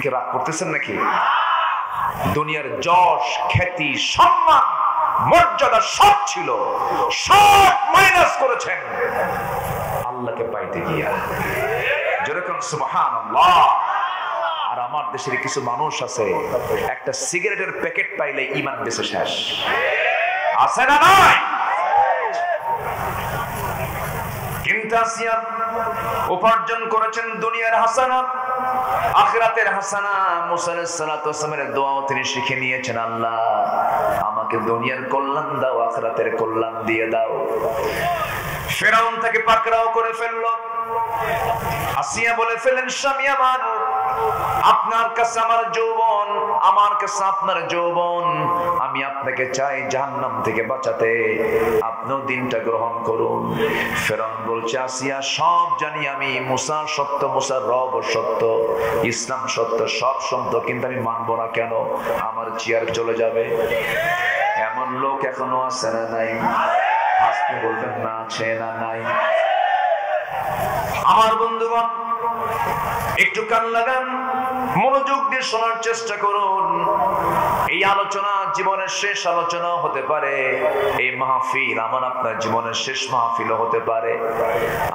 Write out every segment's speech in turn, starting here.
কি রাগ করতেছেন নাকি? দুনিয়ার যশ, খ্যাতি, সম্মান, মর্যাদা সব ছিল, সব মাইনাস করেছেন আল্লাহকে পাইতে গিয়া। যেরকম সুবহানাল্লাহ। আর আমার দেশের কিছু মানুষ আছে, একটা সিগারেটের প্যাকেট পাইলে ঈমান বেঁচে শেষ। আছে না নাই? কিন্তু আসিয়া উপার্জন করেছেন দুনিয়ার হাসানা, আখিরাতের হাসানা। মুসা আলাইহিস সালাতু ওয়াস সালামের দোয়াও তিনি শিখে নিয়েছেন, আল্লাহ আমাকে দুনিয়ার কল্যাণ দাও, আখিরাতের কল্যাণ দিয়ে দাও। ফিরআউন তাকে পাকড়াও করে ফেললো। আসিয়া বলে ফেলেন, স্বামী আমার, আপনার কাছে আমার যৌবন, আমার কাছে আপনার যৌবন, আমি আপনাকে চাই জাহান্নাম থেকে বাঁচাতে, আপনিও দিনটা গ্রহণ করুন। ফিরআউন বলছে, আসিয়া সব জানি আমি, মুসা সত্য, মুসার রব সত্য, ইসলাম সত্য, সব সত্য, কিন্তু আমি মানবো না। কেন? আমার চেয়ার চলে যাবে। এমন লোক এখনো আছে না নাই? আপনি বলবেন না আছে না নাই? আমার বন্ধুগণ, একটু কান লাগান, মনোযোগ দিয়ে শোনার চেষ্টা করুন। এই আলোচনা জীবনের শেষ আলোচনা হতে পারে, এই মাহফিল আমার আপনার জীবনের শেষ মাহফিল হতে পারে।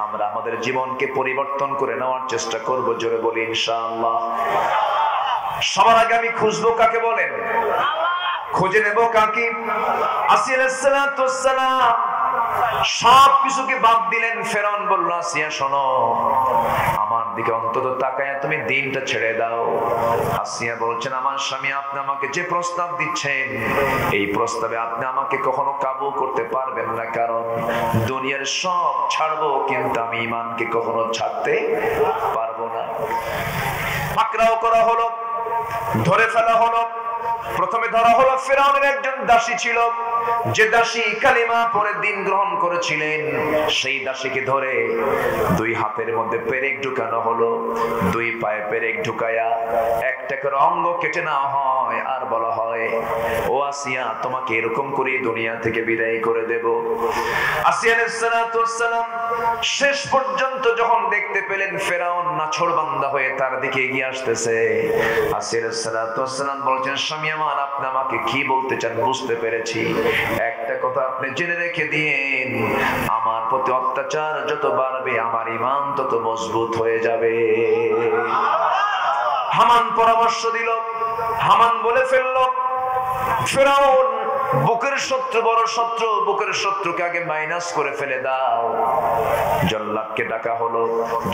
আমরা আমাদের জীবনকে পরিবর্তন করে নেওয়ার চেষ্টা করব, জোরে বলি ইনশাআল্লাহ। সবার আগে আমি খুঁজবো কাকে বলেন? খুঁজে নেব কাকে? আসিয়া আলাইহিস সালাতু ওয়াস সালাম সব কিছুকে বাদ দিলেন। ফিরআউন বলল, আসিয়া শোনো, আমার দিকে অন্তত তাকায়া তুমি দিনটা ছেড়ে দাও। আসিয়া বলছেন, আমার স্বামী, আপনি আমাকে যে প্রস্তাব দিচ্ছেন, এই প্রস্তাবে আপনি আমাকে কখনো কাবু করতে পারবেন না, কারণ দুনিয়ার সব ছাড়বো, কিন্তু আমি ঈমানকে কখনো ছাড়তে পারবো না। পাকড়াও করা হলো, ধরে ফেলা হলো। প্রথমে ধরা হলো ফিরআউনের একজন দাসী ছিল, যে দাসী কালিমা পড়ে দিন গ্রহণ করেছিলেন। সেই দাসীকে ধরে দুই হাতের মধ্যে পেরেক ঢুকানো হলো, দুই পায়ে পেরেক ঢুকায়া একটা করে অঙ্গ কেটে নেওয়া হয়, আর বলা হয়, ও আসিয়া, তোমাকে এরকম করে দুনিয়া থেকে বিদায় করে দেব। আসিয়া আলাইহিস সালাতু ওয়াস সালাম শেষ পর্যন্ত যখন দেখতে পেলেন ফিরআউন নাছোড়বান্দা হয়ে তার দিকে এগিয়ে আসতেছে, আসিয়া আলাইহিস সালাতু ওয়াস সালাম বলছেন, স্বামী আমার, আপনি আমাকে কি বলতে চান বুঝতে পেরেছি। একটা কথা আপনি জেনে রেখে দিন, আমার প্রতি অত্যাচার যত বাড়বে, আমার ঈমান তত মজবুত হয়ে যাবে। হামান পরামর্শ দিল, হামান বলে ফেলল, ফিরআউন বুকের শত্রু, বড় শত্রু, বুকের শত্রুকে আগে মাইনাস করে ফেলে দাও। জল্লাদকে ডাকা হলো,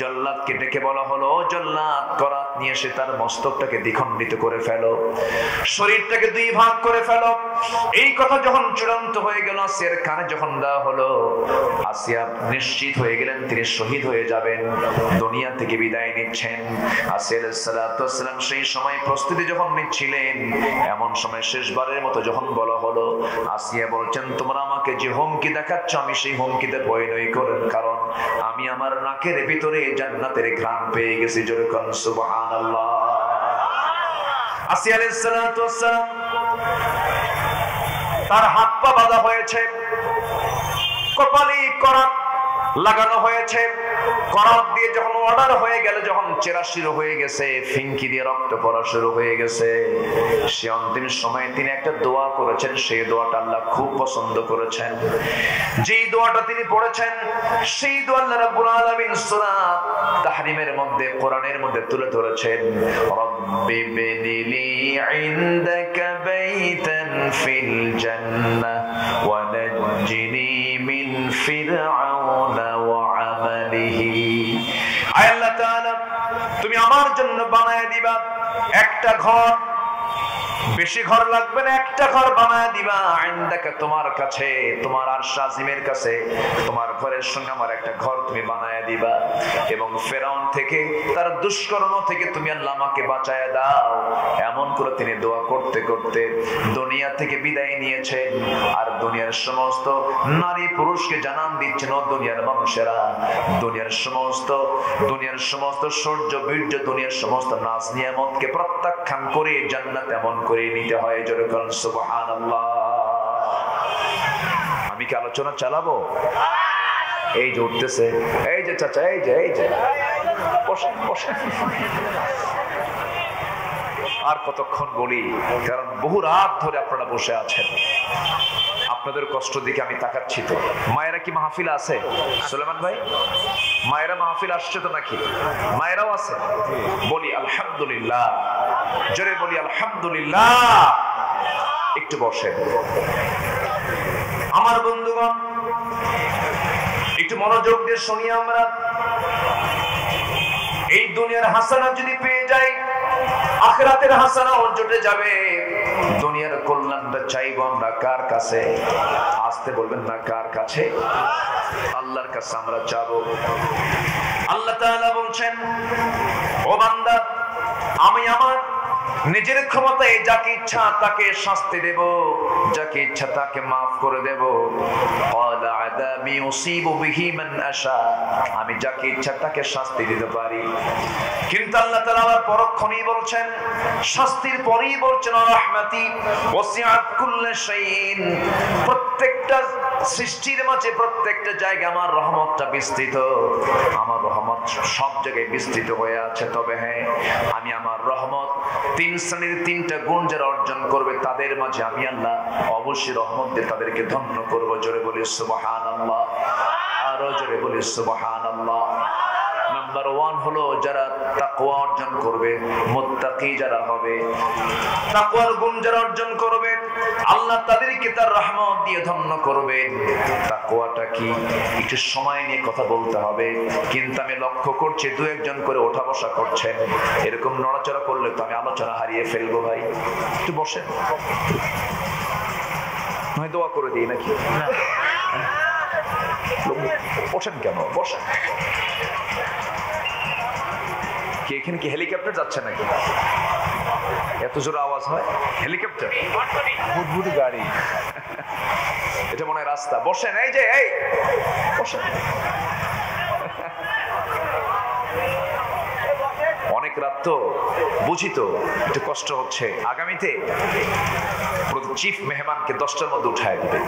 জল্লাদকে ডেকে বলা হলো, ও জল্লাদ, করাত নিয়ে এসে তার মস্তকটাকে দ্বিখণ্ডিত করে ফেলো, শরীরটাকে দুই ভাগ করে ফেলো। এই কথা যখন চূড়ান্ত হয়ে গেল, আসিয়ার কানে যখন দেওয়া হলো, আসিয়া নিশ্চিত হয়ে গেলেন তিনি শহীদ হয়ে যাবেন, দুনিয়া থেকে বিদায় নিচ্ছেন। আসিয়া আলাইহিস সালাতু ওয়াস সালাম সেই সময় প্রস্তুতি যখন নিচ্ছিলেন, এমন সময় শেষবারের মতো যখন বলা হলো, আসিয়া বলছেন, তোমরা আমাকে যে হুমকি দেখাচ্ছ, আমি সেই হুমকিতে ভয় নই, করেন, কারণ আমি আমার নাকের ভিতরে জান্নাতের ঘ্রাণ পেয়ে গেছি। জোরে বলুন সুবহানাল্লাহ। আসিয়া আলাইহিস সালাতু ওয়াস সালাম তার হাত পা বাঁধা হয়েছে, কপালে করাত লাগানো হয়েছে। করাত দিয়ে যখন অর্ডার হয়ে গেল, যখন চেরা শুরু হয়ে গেছে, ফিঙ্কি দিয়ে রক্ত পড়া শুরু হয়ে গেছে, সে অন্তিম সময়ে তিনি একটা দোয়া করেছেন। সেই দোয়াটা আল্লাহ খুব পছন্দ করেছেন। যেই দোয়াটা তিনি পড়েছেন, সেই দোয়া আল্লাহ রাব্বুল আলামিন সূরা তাহরিমের মধ্যে, কোরআনের মধ্যে তুলে ধরেছেন, রব্বি বিনিলি ইনদাকা বাইতান ফিল জান্নাহ ওয়া নাজ্জিনি মিন ফিরআউনা ওয়া আমালিহি। আয় আল্লাহ তাআলা, তুমি আমার জন্য বানায় দিবা একটা ঘর, বেশি ঘর লাগবে না, একটা ঘর বানায় দিবা ইনদাকা, তোমার কাছে, তোমার আরশ আজিমের কাছে, তোমার ঘরের সঙ্গে আমার একটা ঘর তুমি বানায় দিবা, এবং ফিরআউন থেকে, তার দুষ্কর্ম থেকে তুমি আল্লাহ আমাকে বাঁচায় দাও। এমন করে তিনি দোয়া করতে করতে দুনিয়া থেকে বিদায় নিয়েছেন। আর দুনিয়ার সমস্ত নারী পুরুষকে জানান দিচ্ছেন, ও দুনিয়ার মানুষেরা, দুনিয়ার সমস্ত সৌর্য বীর্য, দুনিয়ার সমস্ত নাজ নিয়ামতকে প্রত্যাখ্যান করে জান্নাত এমন করে নিতে হয়। জোরে বলুন সুবহানাল্লাহ। আমি কি আলোচনা চালাবো? এই যে উঠতেছে, এই যে চাচা, এই যে বসেন বসেন। আর কতক্ষণ বলি, কারণ বহু রাত ধরে আপনারা বসে আছেন, আপনাদের কষ্ট দিকে আমি তাকাচ্ছি। তো মায়েরা কি মাহফিল আছে? সুলেমান ভাই, মায়েরা মাহফিল আসছে তো নাকি? মায়েরাও আছে? বলি আলহামদুলিল্লাহ, জোরে বলি আলহামদুলিল্লাহ। একটু বসেন আমার বন্ধুগণ, একটু মনোযোগ দিয়ে শুনি। আমরা এই দুনিয়ার হাসানা যদি পেয়ে যাই, আখিরাতের হাসানাও জুটে যাবে। দুনিয়ার কল্যাণটা চাইবো আমরা কার কাছে? আসতে বলবেন না, কার কাছে? আল্লাহর কাছে আমরা চাবো। আল্লাহ তাআলা বলছেন, ও বান্দা, আমি আমার নিজের ক্ষমতায় যাকে ইচ্ছা তাকে শাস্তি দেব, যাকে ইচ্ছা তাকে মাফ করে দেব। ক্বালা আযাবি ইউসিবু বিহি মান আশা, আমি যাকে ইচ্ছা তাকে শাস্তি দিতে পারি। কিন্তু আল্লাহ তাআলা আবার পরক্ষণেই বলছেন, শাস্তির পরেই বলছেন, রাহমাতি ওয়াসিআত কুল্লা শাইইন, প্রত্যেকটা সৃষ্টির মাঝে প্রত্যেকটা জায়গায় আমার রহমতটা বিস্তৃত। আমার রহমত সব জায়গায় বিস্তৃত হয়ে আছে। তবে হ্যাঁ, আমি আমার রহমত তিন শ্রেণীর তিনটা গুণ যারা অর্জন করবে তাদের মাঝে আমি আল্লাহ অবশ্যই রহমত দিয়ে তাদেরকে ধন্য করবো। জোরে বলি সুবহানাল্লাহ, আরো জোরে বলি সুবহানাল্লাহ। নাম্বার 1 হলো যারা তাকওয়া অর্জন করবে, মুত্তাকি যারা হবে, তাকওয়ার গুণ যারা অর্জন করবে, আল্লাহ তাদেরকে তার রহমত দিয়ে ধন্য করবেন। তাকওয়াটা কি? একটু সময় নিয়ে কথা বলতে হবে, কিন্তু আমি লক্ষ্য করছি দু একজন করে ওঠা বসা করছেন। এরকম নড়াচড়া করলে তো আমি আলোচনা হারিয়ে ফেলবো। ভাই একটু বসেন, নয় দোয়া করে দিই নাকি? বসেন কেন? বসেন। কি এখানে কি হেলিকপ্টার যাচ্ছে নাকি? এত জোরে আওয়াজ হয়? হেলিকপ্টার, ভুটভুটি গাড়ি, এটা মনে হয় রাস্তা। বসেন, এই যে এই বসেন। অনেক রাত তো, বুঝি তো, একটু কষ্ট হচ্ছে। আগামীতে চিফ মেহমানকে 10টার মধ্যে উঠায় দিবে।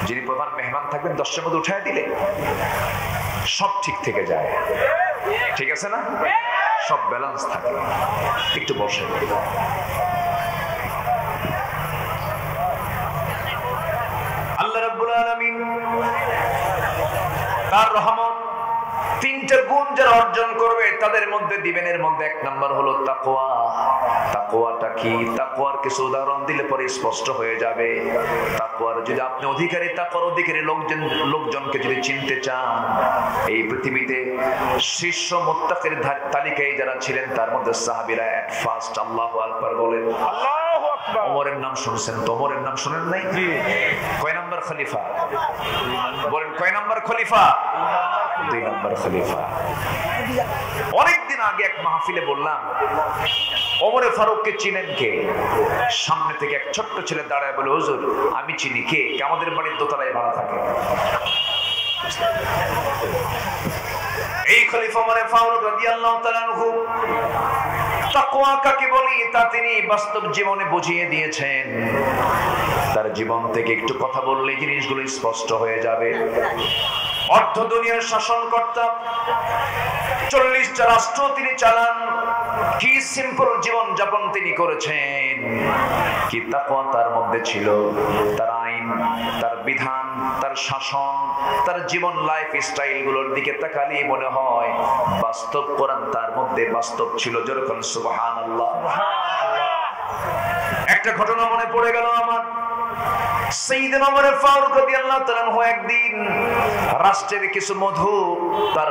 যিনি প্রধান মেহমান থাকবেন 10টার মধ্যে উঠায় দিলে সব ঠিক থেকে যায়। ঠিক আছে না? সব ব্যালেন্স থাকে। একটু বসে। আল্লাহ রাব্বুল আলামিন তার রহমত তিনটা গুণ যারা অর্জন করবে তাদের মধ্যে দিবেন। এর মধ্যে 1 নাম্বার হলো তাকওয়া। তাকওয়াটা কি? তাকওয়ার কিছু উদাহরণ দিলে পরে স্পষ্ট হয়ে যাবে। তাকওয়ার যদি আপনি অধিকারী, তাকওয়ার অধিকারী লোকজনকে যদি চিনতে চান, এই পৃথিবীতে শীর্ষ মুত্তাকির তালিকায় যারা ছিলেন তার মধ্যে সাহাবীরা এট ফার্স্ট আল্লাহু আকবার বলেন। আল্লাহু আকবার। ওমরের নাম শুনছেন তো? ওমরের নাম শুনেন নাই? কয় নাম্বার খলিফা বলেন? কয় নাম্বার খলিফা? 2 নাম্বার খলিফা। অনেকদিন আগে এক মাহফিলে বললাম, ওমরে ফারুককে চিনেন কে? সামনে থেকে এক ছোট্ট ছেলে দাঁড়ায় বলে, হুজুর আমি চিনি। কে? আমাদের বাড়ির দোতলায় ভাড়া থাকে। এই খলিফা ওমর ফারুক রাদিয়াল্লাহু তাআলা আনহু তাকওয়া কাকে বলি তা তিনি বাস্তব জীবনে বুঝিয়ে দিয়েছেন। তার জীবন থেকে একটু কথা বললে জিনিসগুলো স্পষ্ট হয়ে যাবে। অর্ধ দুনিয়ার শাসনকর্তা, 40টা রাষ্ট্র তিনি চালান। কি সিম্পল জীবন যাপন তিনি করেছেন। কি তাকওয়া তার মধ্যে ছিল। তার আইন, তার বিধান, তার শাসন, তার জীবন লাইফ স্টাইল গুলোর দিকে তাকালে মনে হয় বাস্তব কোরআন তার মধ্যে বাস্তব ছিল। যেরকম সুবহানাল্লাহ। একটা ঘটনা মনে পড়ে গেল আমার। সাইয়েদনা ওমর ফারুক রাদিয়াল্লাহু তাআলা আনহু একদিন রাষ্ট্রের কিছু মধু তার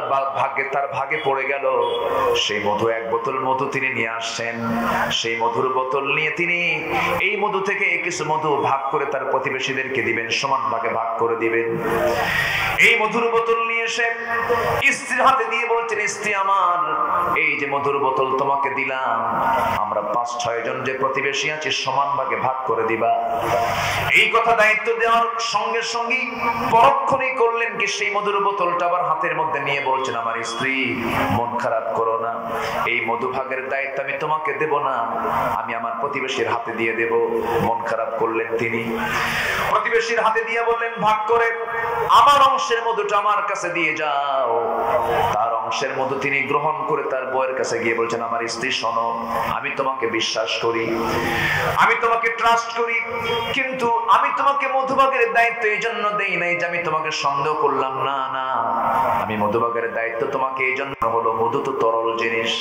ভাগে পড়ে গেল। সেই মধু, 1 বোতল মধু তিনি নিয়ে আসছেন। সেই মধুর বোতল নিয়ে তিনি এই মধু থেকে কিছু মধু ভাগ করে তার প্রতিবেশীদেরকে দিবেন, সমান ভাগে ভাগ করে দিবেন। এই মধুর বোতল নিয়ে এসে স্ত্রীর হাতে দিয়ে বলছেন, স্ত্রী আমার, এই যে মধুর বোতল তোমাকে দিলাম, আমরা 5-6 জন যে প্রতিবেশী আছি সমান ভাগে ভাগ করে দিবা। এই কথা দায়িত্ব দেওয়ার সঙ্গে সঙ্গে পরক্ষণেই করলেন কি, সেই মধুর বোতলটা আবার হাতের মধ্যে নিয়ে বলছেন, আমার স্ত্রী মন খারাপ করো না, এই মধু ভাগের দায়িত্ব আমি তোমাকে দেব না, আমি আমার প্রতিবেশীর হাতে দিয়ে দেব। মন খারাপ করলেন তিনি, প্রতিবেশীর হাতে দিয়ে বললেন, ভাগ করে আমার অংশের মধুটা আমার কাছে দিয়ে যাও। তার অংশের মধু তিনি গ্রহণ করে তার বউয়ের কাছে গিয়ে বলছেন, আমার স্ত্রী শোনো, আমি তোমাকে বিশ্বাস করি, আমি তোমাকে ট্রাস্ট করি, কিন্তু আমি তোমাকে মধুবাগের দায়িত্ব এই জন্য দেই নাই যে আমি তোমাকে সন্দেহ করলাম, না না, আমি মধুবাগের দায়িত্ব তোমাকে এই জন্য হলো, মধু তো তরল জিনিস,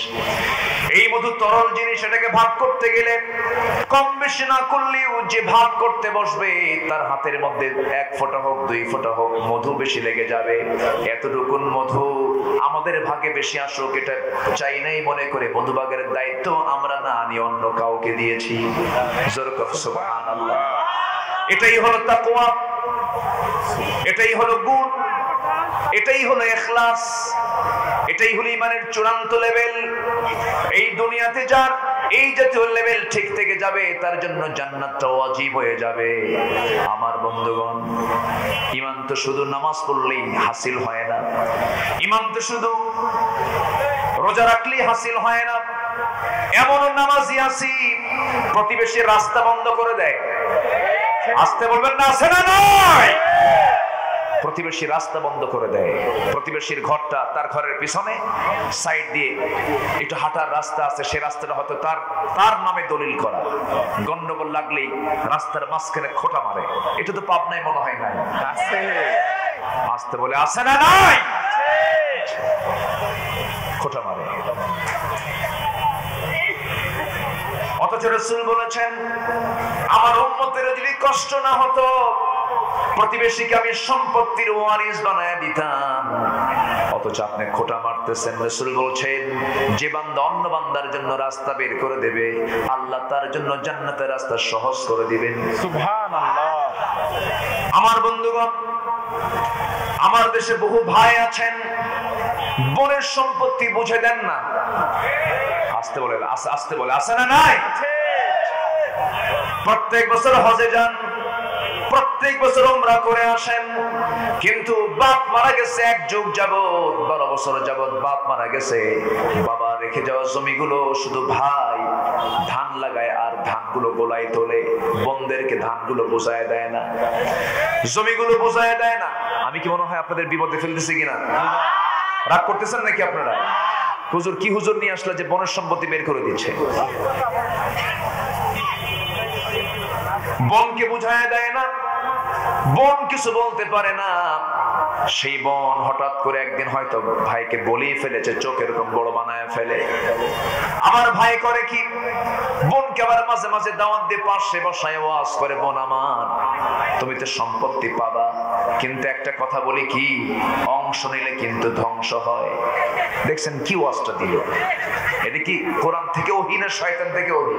এই মধু তরল জিনিস, এটাকে ভাগ করতে গেলে কম বেশি না করলেও যে ভাগ করতে বসবে তার হাতের মধ্যে 1 ফোঁটা হোক 2 ফোঁটা হোক মধু বেশি লেগে যাবে। এতটুকুন মধু আমাদের ভাগে বেশি আসুক এটা চাই নাই মনে করে মধুবাগের দায়িত্ব আমরা না আনি অন্য কাউকে দিয়েছি। সুবহানাল্লাহ। এটাই হলো তাকওয়া, এটাই হলো গুণ, এটাই হলো ইখলাস, এটাই হলো ঈমানের চূড়ান্ত লেভেল। এই দুনিয়াতে যার এই জাতীয় লেভেল ঠিক থেকে যাবে তার জন্য জান্নাতটা ওয়াজিব হয়ে যাবে। আমার বন্ধুগণ, ঈমান তো শুধু নামাজ পড়লেই হাসিল হয় না, ঈমান তো শুধু রোজা রাখলেই হাসিল হয় না। এমন নামাজি আছি প্রতিবেশীর রাস্তা বন্ধ করে দেয়, আসতে বলবেন না, আছে না নয়? প্রতিবেশী রাস্তা বন্ধ করে দেয়, প্রতিবেশীর ঘরটা তার ঘরের পিছনে সাইড দিয়ে একটু হাঁটার রাস্তা আছে, সেই রাস্তাটা হয়তো তার নামে দলিল করা, গন্ডগোল লাগলেই রাস্তার মাঝখানে খোঁটা মারে। এটা তো পাবনায় মনে হয় নাই, আসতে বলে আছে না নাই, খোঁটা মারে। অথচ রাসূল বলেছেন, আমার উম্মতের যদি কষ্ট না হতো প্রতিবেশীকে আমি সম্পত্তির ওয়ারিস বানায় দিতাম, অথচ আপনি খোঁটা মারতেছেন। রাসূল বলছেন, যে বান্দা অন্য বান্দার জন্য রাস্তা বের করে দেবে আল্লাহ তার জন্য জান্নাতের রাস্তা সহজ করে দিবেন। সুবহানাল্লাহ। আমার বন্ধুগণ, আমার দেশে বহু ভাই আছেন বোনের সম্পত্তি বুঝে দেন না, আসতে বলে আছে না নাই? প্রত্যেক বছর হজে যান, প্রত্যেক বছর উমরা করে আসেন, কিন্তু বাপ মারা গেছে 1 যুগ যাবত, 12 বছর যাবত বাপ মারা গেছে, বাবা রেখে যাওয়া জমিগুলো শুধু ভাই ধান লাগায় আর ধানগুলো গোলায় তোলে, বোনদেরকে ধানগুলো বোঝায় দেয় না, জমিগুলো বোঝায় দেয় না। আমি কি মনে হয় আপনাদের বিপদে ফেলতেছি কিনা? রাগ করতেছেন নাকি আপনারা? হুজুর কি হুজুর নিয়ে আসলে যে বোনের সম্পত্তি বের করে দিচ্ছে? বোনকে বুঝায় দেয় না, বোন কিছু বলতে পারে না, সেই বোন হঠাৎ করে একদিন হয়তো ভাইকে বলেই ফেলেছে, চোখ এরকম বড় বানায় ফেলে। আমার ভাই করে কি, বোনকে আবার মাঝে মাঝে দাওয়াত দিয়ে পাশে বসায় ওয়াজ করে, বোন আমার তুমি তো সম্পত্তি পাবা, কিন্তু একটা কথা বলি কি, অংশ নিলে কিন্তু ধ্বংস হয়। দেখছেন কি ওয়াজটা দিল? এটা কি কোরআন থেকে ওহী না শয়তান থেকে ওহী?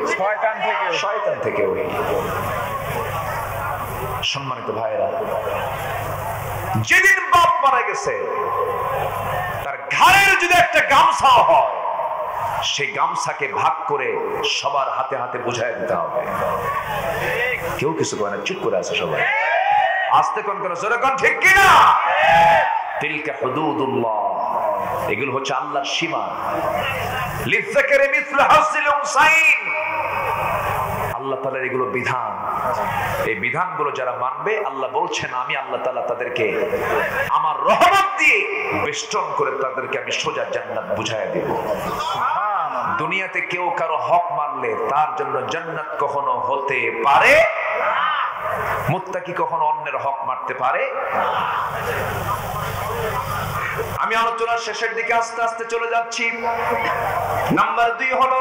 শয়তান থেকে ওহী। সম্মানিত ভাইরা, যেদিন বাপ মারা গেছে তার ঘাড়ের যদি একটা গামছা হয়, সেই গামছাকে ভাগ করে সবার হাতে হাতে বুঝাই দিতে হবে। কেউ কিছু করে না, চুপ করে আছে সবাই। আস্তে কোন কোন জোরে কোন, ঠিক কিনা? তিলকা হুদুদুল্লাহ, এগুলো হচ্ছে আল্লাহর সীমা। লিযাকারি মিসলু হাসিল উনসাইন, আল্লাহ তাআলার এগুলো বিধান। এই বিধানগুলো যারা মানবে, আল্লাহ বলছেন আমি আল্লাহ তাআলা তাদেরকে আমার রহমত দিয়ে বেষ্টন করে তাদেরকে আমি সোজা জান্নাত বুঝাইয়া দেব। দুনিয়াতে কেউ কারো হক মানলে তার জন্য জান্নাত কখনো হতে পারে না। মুত্তাকি কখনো অন্যের হক মারতে পারে। আমি আলোচনার শেষের দিকে আস্তে আস্তে চলে যাচ্ছি। নাম্বার 2 হলো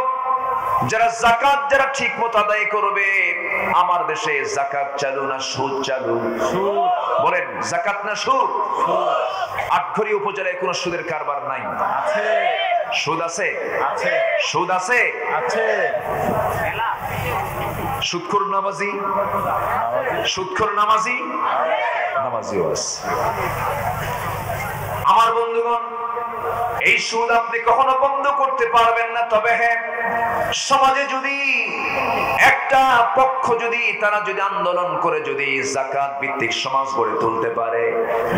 যারা যাকাত যারা ঠিক মতো আদায় করবে। আমার দেশে যাকাত চালু না সুদ চালু? বলেন, যাকাত না সুদ? আটঘরি উপজেলায় কোনো সুদের কারবার নাই? আছে। সুদ আছে? আছে। সুদ আছে? আছে। সুদখোর নামাজি? সুদখোর নামাজি? নামাজিও আছে। আমার বন্ধুগণ, এই সুদ আপনি কখনো বন্ধ করতে পারবেন না। তবে হ্যাঁ, সমাজে যদি একটা পক্ষ যদি তারা যদি আন্দোলন করে যদি যাকাত ভিত্তিক সমাজ গড়ে তুলতে পারে,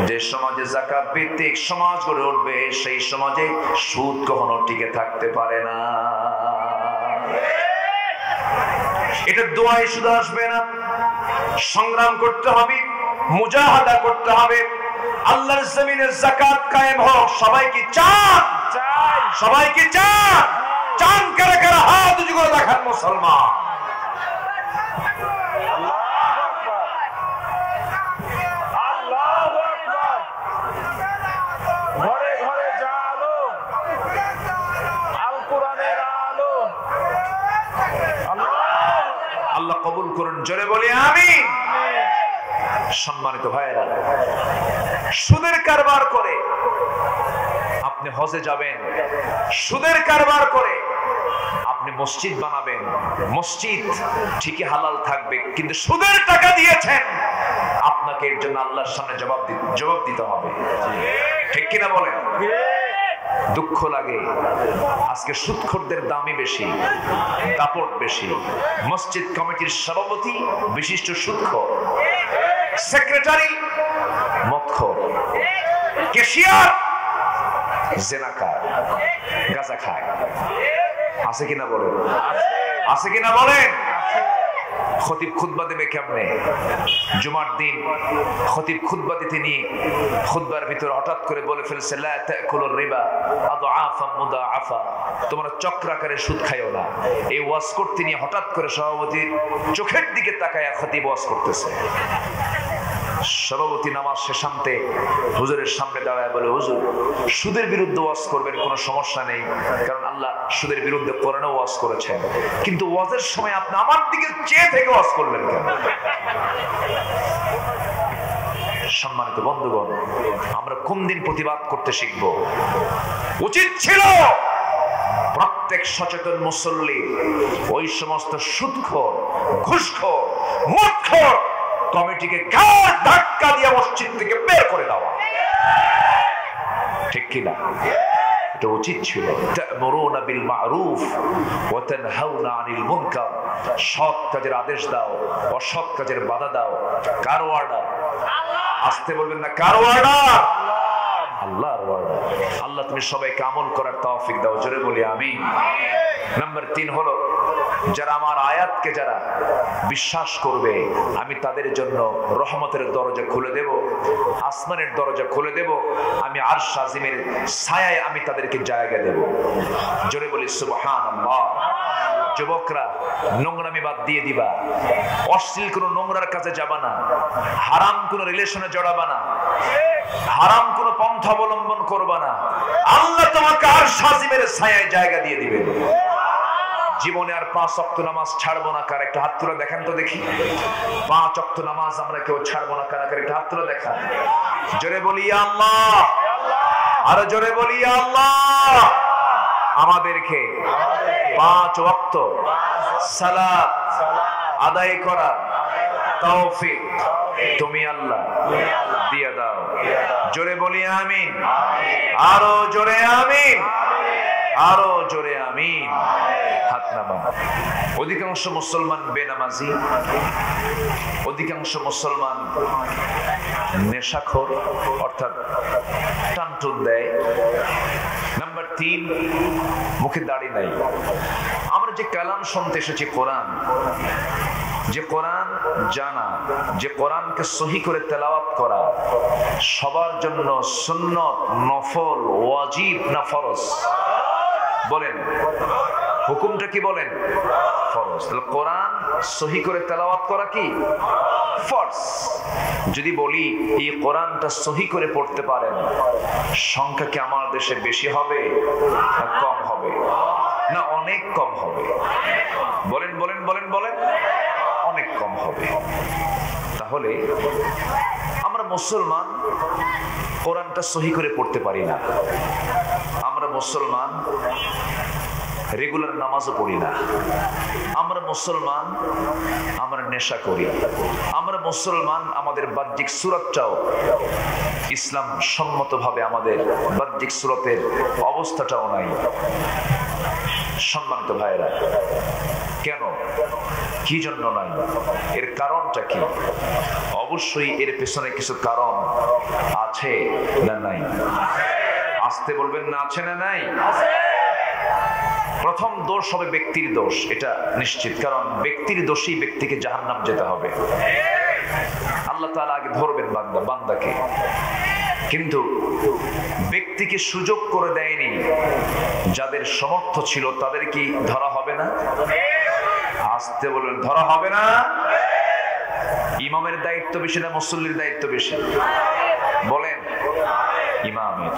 যে সমাজে যাকাত ভিত্তিক সমাজ গড়ে উঠবে সেই সমাজে সুদ কখনো টিকে থাকতে পারে না। এটা দোয়ায় শুধু আসবে না, সংগ্রাম করতে হবে, মুজাহাদা করতে হবে। আল্লাহর জমিনে যাকাত কায়েম হোক। সবাই কি চান? সবাই কি চান? চান কারা কারা হাত উঁচু করে দেখান মুসলমান। ঘরে ঘরে জালো আল কোরআনের আলো। আল্লাহ কবুল করুন, জোরে বলি আমিন। সম্মানিত ভাইরা, সুদের কারবার করে আপনি হজে যাবেন, সুদের কারবার করে আপনি মসজিদ বানাবেন, মসজিদ ঠিকই হালাল থাকবে, কিন্তু সুদের টাকা দিয়েছেন, আপনাকে এর জন্য আল্লাহর সামনে জবাব দিতে হবে। ঠিক কিনা বলেন? দুঃখ লাগে, আজকে সুদখোরদের দামই বেশি, দাপট বেশি। মসজিদ কমিটির সভাপতি বিশিষ্ট সুদখোর, সেক্রেটারি মদখোর, ক্যাশিয়ার জেনাকার, গাঁজা খায়। আছে কিনা বলেন? আছে কিনা বলেন? খতিব খুতবা দেবে কেমনে? জুমার দিন খতিব খুতবা দিতে নিয়ে খুতবার ভিতরে হঠাৎ করে বলে ফেলছে, লা তাকুলুর রিবা আদআফা মুদাআফা, তোমরা চক্রাকারে সুদ খাইও না। এই ওয়াজ করতে নিয়ে হঠাৎ করে সভাপতির চোখের দিকে তাকায়া খতিব ওয়াজ করতেছে। সভাপতি নামাজ শেষান্তে হুজুরের সামনে দাঁড়ায় বলে, হুজুর সুদের বিরুদ্ধে ওয়াজ করবেন, কোনো সমস্যা নেই, কারণ আল্লাহ সুদের বিরুদ্ধে কোরআনে ওয়াজ করেছেন, কিন্তু ওয়াজের সময় আপনি আমার দিকে চেয়ে থেকে ওয়াজ করলেন কেন? সম্মানিত বন্ধুগণ, আমরা কোন দিন প্রতিবাদ করতে শিখব? উচিত ছিল প্রত্যেক সচেতন মুসল্লি ওই সমস্ত সুদখোর, ঘুষখোর, মদখোর কমিটিকে ঘাড় ধাক্কা দিয়ে মসজিদ থেকে বের করে দেওয়া। ঠিক কিনা? এটা উচিত ছিল। তা'মুরুনা বিল মা'রুফ ওয়া তানহাউনা আনিল মুনকার, সৎ কাজের আদেশ দাও, অসৎ কাজের বাধা দাও। কার অর্ডার? আসতে বলবেন না, কার অর্ডার? আল্লাহর অর্ডার। আল্লাহ তুমি সবাইকে আমল করার তৌফিক দাও, জোরে বলি আমিন। নাম্বার 3 হলো, যারা আমার আয়াতকে যারা বিশ্বাস করবে, আমি তাদের জন্য রহমতের দরজা খুলে দেব, আসমানের দরজা খুলে দেব, আমি আরশ আজিমের ছায়ায় আমি তাদেরকে জায়গা দেব। জোরে বলি সুবহানাল্লাহ। যুবকরা নোংরামি বাদ দিয়ে দিবা, অশ্লীল কোনো নোংরার কাছে যাবা না, হারাম কোনো রিলেশনে জড়াবা না, হারাম কোনো পন্থা অবলম্বন করবা না। আল্লাহ তোমাকে আরশ আজিমের ছায়ায় জায়গা দিয়ে দিবেন। জীবনে আর 5 ওয়াক্ত নামাজ ছাড়বো না, কার একটা হাত তুলে দেখান তো দেখি। 5 ওয়াক্ত নামাজ আমরা কেউ ছাড়বো না, কার একটা হাত তুলে দেখান। জোরে বলি আল্লাহ, আরো জোরে বলি আল্লাহ। আমাদেরকে 5 ওয়াক্ত সালাত আদায় করা তৌফিক তুমি আল্লাহ দিয়ে দাও। জোরে বলি আমিন, আরো জোরে আমিন, আরো জোরে আমিন। হাত নামান। অধিকাংশ মুসলমান বেনামাজি, অধিকাংশ মুসলমান নেশাখোর, অর্থাৎ টানটুন দেয়। নাম্বার 3, মুখে দাড়ি নাই। আমরা যে কালাম শুনতে এসেছি কোরআন, যে কোরআন জানা, যে কোরআনকে সহি করে তেলাওয়াত করা সবার জন্য সুন্নত, নফল, ওয়াজিব না ফরজ? বলেন, হুকুমটা কি বলেন? ফরজ। তাহলে কোরআন সহি করে তেলাওয়াত করা কি ফরজ? যদি বলি এই কোরআনটা সহি করে পড়তে পারেন, সংখ্যা কি আমার দেশে বেশি হবে না কম হবে? না অনেক কম হবে? বলেন বলেন বলেন বলেন, অনেক কম হবে। তাহলে আমরা মুসলমান কোরআনটা সহি করে পড়তে পারি না। আমরা মুসলমান রেগুলার নামাজও পড়ি না। আমরা মুসলমান, আমরা নেশা করি। আমরা মুসলমান, আমাদের বাহ্যিক সূরতটাও ইসলাম সম্মতভাবে আমাদের বাহ্যিক সূরতের অবস্থাটাও নাই। সম্মানিত ভাইরা, কেন, কি জন্য নাই? এর কারণটা কি? অবশ্যই এর পেছনে কিছু কারণ আছে না নাই? আসতে বলবেন না, আছে না নাই? প্রথম দোষ হবে ব্যক্তির দোষ, এটা নিশ্চিত, কারণ ব্যক্তির দোষেই ব্যক্তিকে জাহান্নাম যেতে হবে। আল্লাহ তাআলা আগে ধরবেন বান্দাকে। কিন্তু ব্যক্তিকে সুযোগ করে দেয়নি, যাদের সামর্থ্য ছিল তাদের কি ধরা হবে না? আসতে বলেন, ধরা হবে না? ইমামের দায়িত্ব বেশি না মুসল্লির দায়িত্ব বেশি? বলেন। ইমামের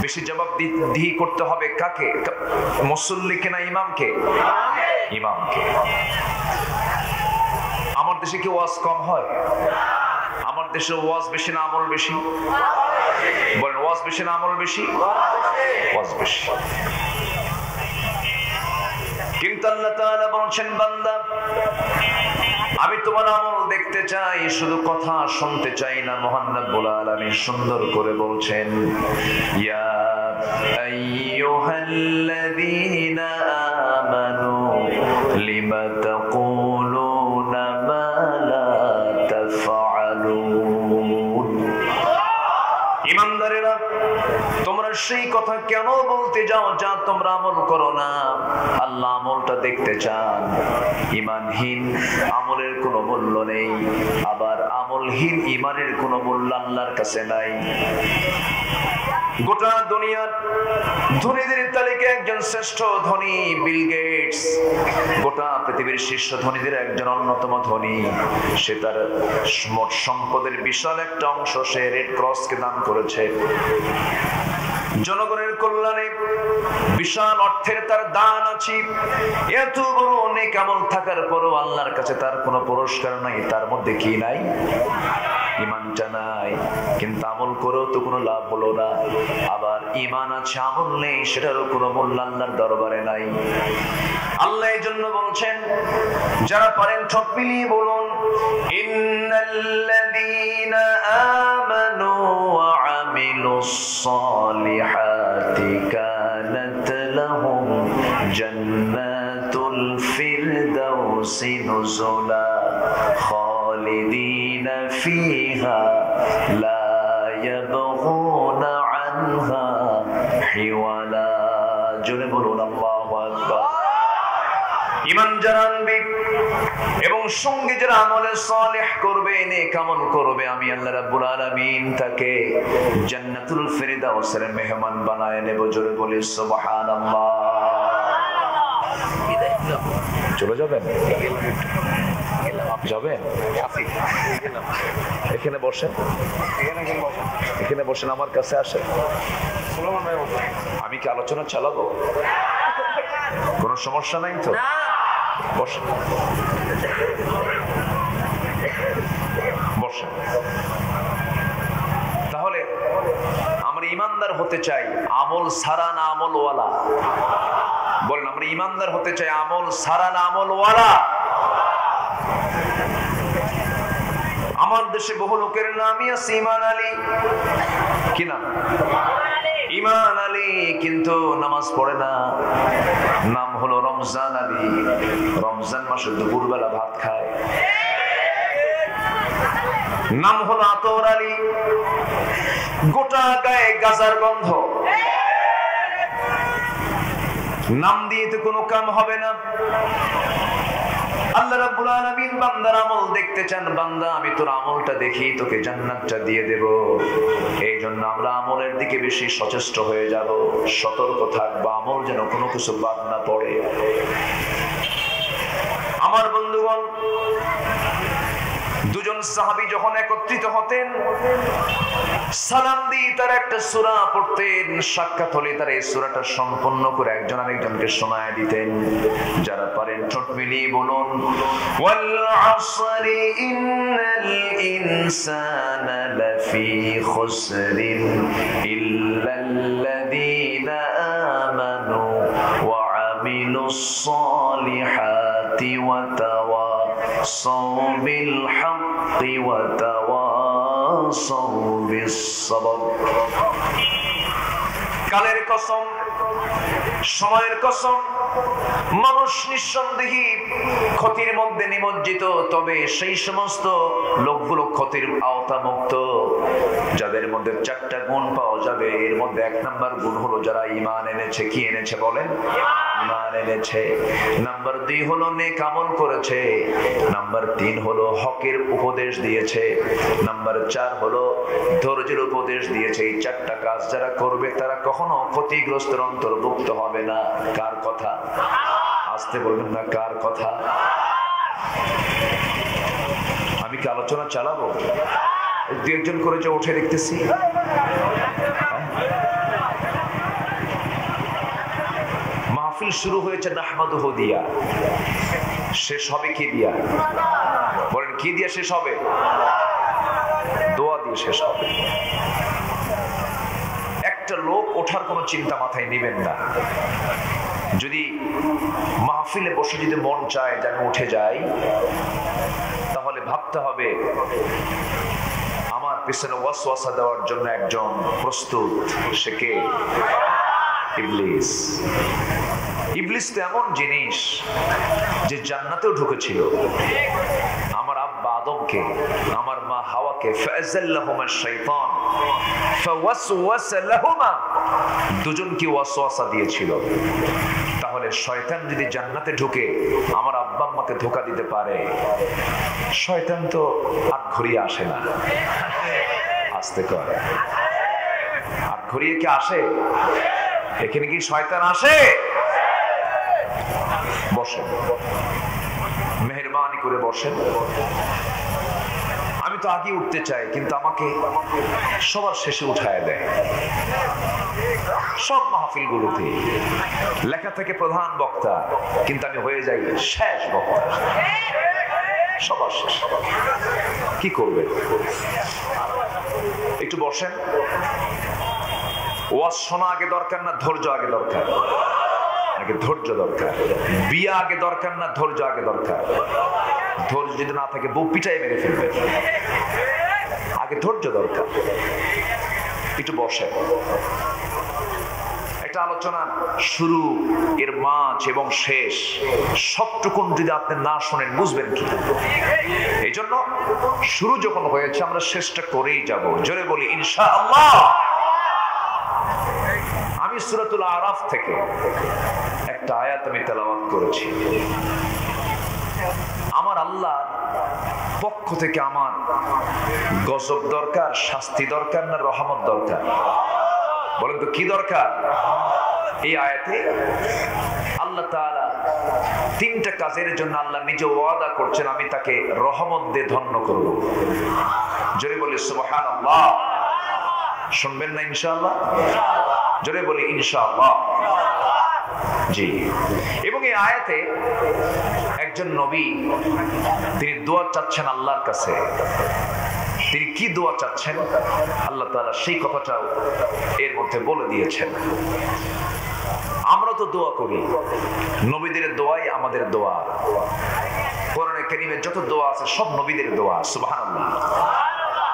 বেশি জবাবদিহি করতে হবে কাকে? মুসল্লিকে না ইমামকে? ইমামকে। আমার দেশে কি ওয়াজ কম হয়? আমার দেশে ওয়াজ বেশি না আমল বেশি? বলেন, ওয়াজ বেশি না আমল বেশি? ওয়াজ বেশি। কিন্তু আল্লাহ তাআলা বলছেন, বান্দা আমি তোমার আমল দেখতে চাই, শুধু কথা শুনতে চাই না। মহান রব্বুল আলামিন সুন্দর করে বলছেন, ইয়া আইয়ুহাল্লাযীনা আমানু লিমা তাকুলুনা মা লা তাফআলুন। ইমানদারেরা, তোমরা সেই কথা কেন বলতে যাও যা তোমরা আমল করো না? আল্লাহ আমলটা দেখতে চান। ঈমানহীন আমলের কোনো মূল্য নেই, আবার আমলহীন ঈমানের কোনো মূল্য আল্লাহর কাছে নাই। গোটা দুনিয়ার ধনীদের তালিকায় একজন শ্রেষ্ঠ ধনী বিল গেটস, গোটা পৃথিবীর শীর্ষ ধনীদের একজন অন্যতম ধনী। সে তার মোট সম্পদের বিশাল একটা অংশ সে রেড ক্রসকে দান করেছে। জনগণের কল্যাণে বিশাল অর্থের তার দান আছে। এত বড় নেক আমল থাকার পরও আল্লাহর কাছে তার কোনো পুরস্কার নাই। তার মধ্যে কি নাই? ঈমানটা নাই। কিন্তু আমল করেও তো কোনো লাভ হলো না। আবার ঈমান আছে, আমল নেই, সেটারও কোনো মূল্য আল্লাহর দরবারে নাই। আল্লাহ এই জন্য বলছেন, যারা পারেন ঠোঁট মিলিয়ে বলুন, ইন্নাল্লাযীনা আমানু ওয়া আমিলুস সালিহাতি কানাত লাহুম জান্নাতুল ফিরদাউসি নুজুলা খালিদিনা ফিহা লা ইয়াবগুনা আনহা হিওয়ালা। জোরে বলুন আল্লাহু আকবার। ঈমান যারা আনবে এবং সঙ্গে যারা আমলে সালেহ করবে, নেক আমল করবে, আমি আল্লাহ রাব্বুল আলামিন তাকে জান্নাতুল ফিরদাউসের মেহমান বানায় নেব। জোরে বলি সুবহানাল্লাহ। চলে যাবেন? যাবেন? এখানে বসেন, এখানে বসেন, আমার কাছে আসেন। আমি কি আলোচনা চালাবো? কোনো সমস্যা নাই তো? বসেন, বসেন। তাহলে আমরা ইমানদার হতে চাই, আমল সারা না আমলওয়ালা? বলেন, আমরা ইমানদার হতে চাই, আমল সারা না আমলওয়ালা? আমার দেশে বহু লোকের নামই আছে ঈমান আলী। কি নাম? ঈমান আলী, কিন্তু নামাজ পড়ে না। নাম হলো রমজান আলী। রমজান মাসে দুপুরবেলা ভাত খায়। নাম হলো আতর আলী, গোটা গায়ে গাজার গন্ধ। নাম দিয়ে তো কোনো কাম হবে না। আল্লাহ রাব্বুল আলামিন বান্দার আমল দেখতে চান। বান্দা, আমি তোর আমলটা দেখি, তোকে জান্নাতটা দিয়ে দেব। এই জন্য আমরা আমলের দিকে বেশি সচেষ্ট হয়ে যাব, সতর্ক থাকবো, আমল যেন কোনো কিছু বাদ না পড়ে। আমার বন্ধুগণ, দুজন সাহাবী যখন একত্রিত হতেন, সালাম দিয়ে তার একটা সূরা পড়তেন। সাক্ষাৎ হলে তার এই সূরাটা সম্পূর্ণ করে একজন আরেকজনকে শোনায় দিতেন। যারা পারেন ঠোঁট মিলিয়ে বলুন, ওয়াল আসরি ইন্নাল ইনসানা লাফি খুসরিন ইল্লাল্লাযীনা আমানু ওয়া আমিলুস সালিহাতি ওয়া তাওয়াসাউ বিল হাক্কি ওয়া তাওয়াসাউ বিস সাবর। কালের কসম, সময়ের কসম, মানুষ নিঃসন্দেহে ক্ষতির মধ্যে নিমজ্জিত। তবে সেই সমস্ত লোকগুলো ক্ষতির আওতামুক্ত যাদের মধ্যে চারটা গুণ পাওয়া যাবে। এর মধ্যে এক নাম্বার গুণ হলো যারা ঈমান এনেছে। কি এনেছে বলেন? ঈমান এনেছে, নাম্বার 2 হলো নেক আমল করেছে, নাম্বার 3 হলো হকের উপদেশ দিয়েছে, নাম্বার 4 হলো ধৈর্যের উপদেশ দিয়েছে। এই 4টা কাজ যারা করবে তারা কখনো ক্ষতিগ্রস্তের অন্তর্ভুক্ত হবে না। কার কথা? আসতে বলবেন না, কার কথা? আমি কি আলোচনা চালাবো? 2-1 করে যে উঠে দেখতেছি। মাহফিল শুরু হয়েছে নাহমাদুহু দিয়া, শেষ হবে কি দিয়া? বলেন কি দিয়া শেষ হবে? দোয়া দিয়ে শেষ হবে। একটা লোক ওঠার কোনো চিন্তা মাথায় নেবেন না। যদি মাহফিলে বসে যদি মন চায় যেন উঠে যাই, তাহলে ভাবতে হবে আমার পিছনে ওয়াসওয়াসা দেওয়ার জন্য একজন প্রস্তুত। সে কে? ইবলিস। ইবলিস তো এমন জিনিস যে জান্নাতেও ঢুকেছিল। আমার আব্বা আদমকে, আমার মা হাওয়াকে ফাযাল্লাহুমা শাইতান ফাওয়াসওয়াসা লাহুমা, দুজনকে ওয়াসওয়াসা দিয়েছিল। তাহলে শয়তান যদি জান্নাতে ঢুকে আমার আব্বা আম্মাকে ধোঁকা দিতে পারে, শয়তান তো হাত ঘুরিয়ে আসে না। আসতে কর, হাত ঘুরিয়ে কি আসে? এখানে কি শয়তান আসে? বসেন, মেহেরবানি করে বসেন। আমি তো আগে উঠতে চাই, কিন্তু আমাকে সবার শেষে উঠায় দেয়। সব মাহফিলগুলোতে লেখা থেকে প্রধান বক্তা, কিন্তু আমি হয়ে যাই শেষ বক্তা, সবার শেষ। কি করবে? একটু বসেন। ওয়াজ শোনা আগে দরকার না ধৈর্য আগে দরকার? আগে ধৈর্য দরকার। বিয়া আগে দরকার না ধৈর্য আগে দরকার? ধৈর্য যদি না থাকে বউ পিটাই মেরে ফেলবে। আগে ধৈর্য দরকার। একটু বসে। একটা আলোচনা শুরু, এর মাঝ এবং শেষ সবটুকুন যদি আপনি না শোনেন বুঝবেন কি? এই জন্য শুরু যখন হয়েছে আমরা শেষটা করেই যাব। জোরে বলি ইনশাআল্লাহ। আমি সূরাতুল আরাফ থেকে একটা আয়াত আমি তেলাওয়াত করেছি। আমার আল্লাহর পক্ষ থেকে আমার গজব দরকার, শাস্তি দরকার না রহমত দরকার? বলেন তো কি দরকার? এই আয়াতে আল্লাহ তাআলা 3টা কাজের জন্য আল্লাহ নিজে ওয়াদা করছেন, আমি তাকে রহমত দিয়ে ধন্য করব। জোরে বলি সুবহানাল্লাহ। শুনবেন না ইনশাআল্লাহ? জোরে বলি ইনশাআল্লাহ। জি। এবং এই আয়াতে একজন নবী তিনি দোয়া চাচ্ছেন আল্লাহর কাছে। তিনি কি দোয়া চাচ্ছেন আল্লাহ তাআলা সেই কথাটাও এর মধ্যে বলে দিয়েছেন। আমরা তো দোয়া করি, নবীদের দোয়াই আমাদের দোয়া। কোরআনে কারীমে যত দোয়া আছে সব নবীদের দোয়া। সুবহানাল্লাহ।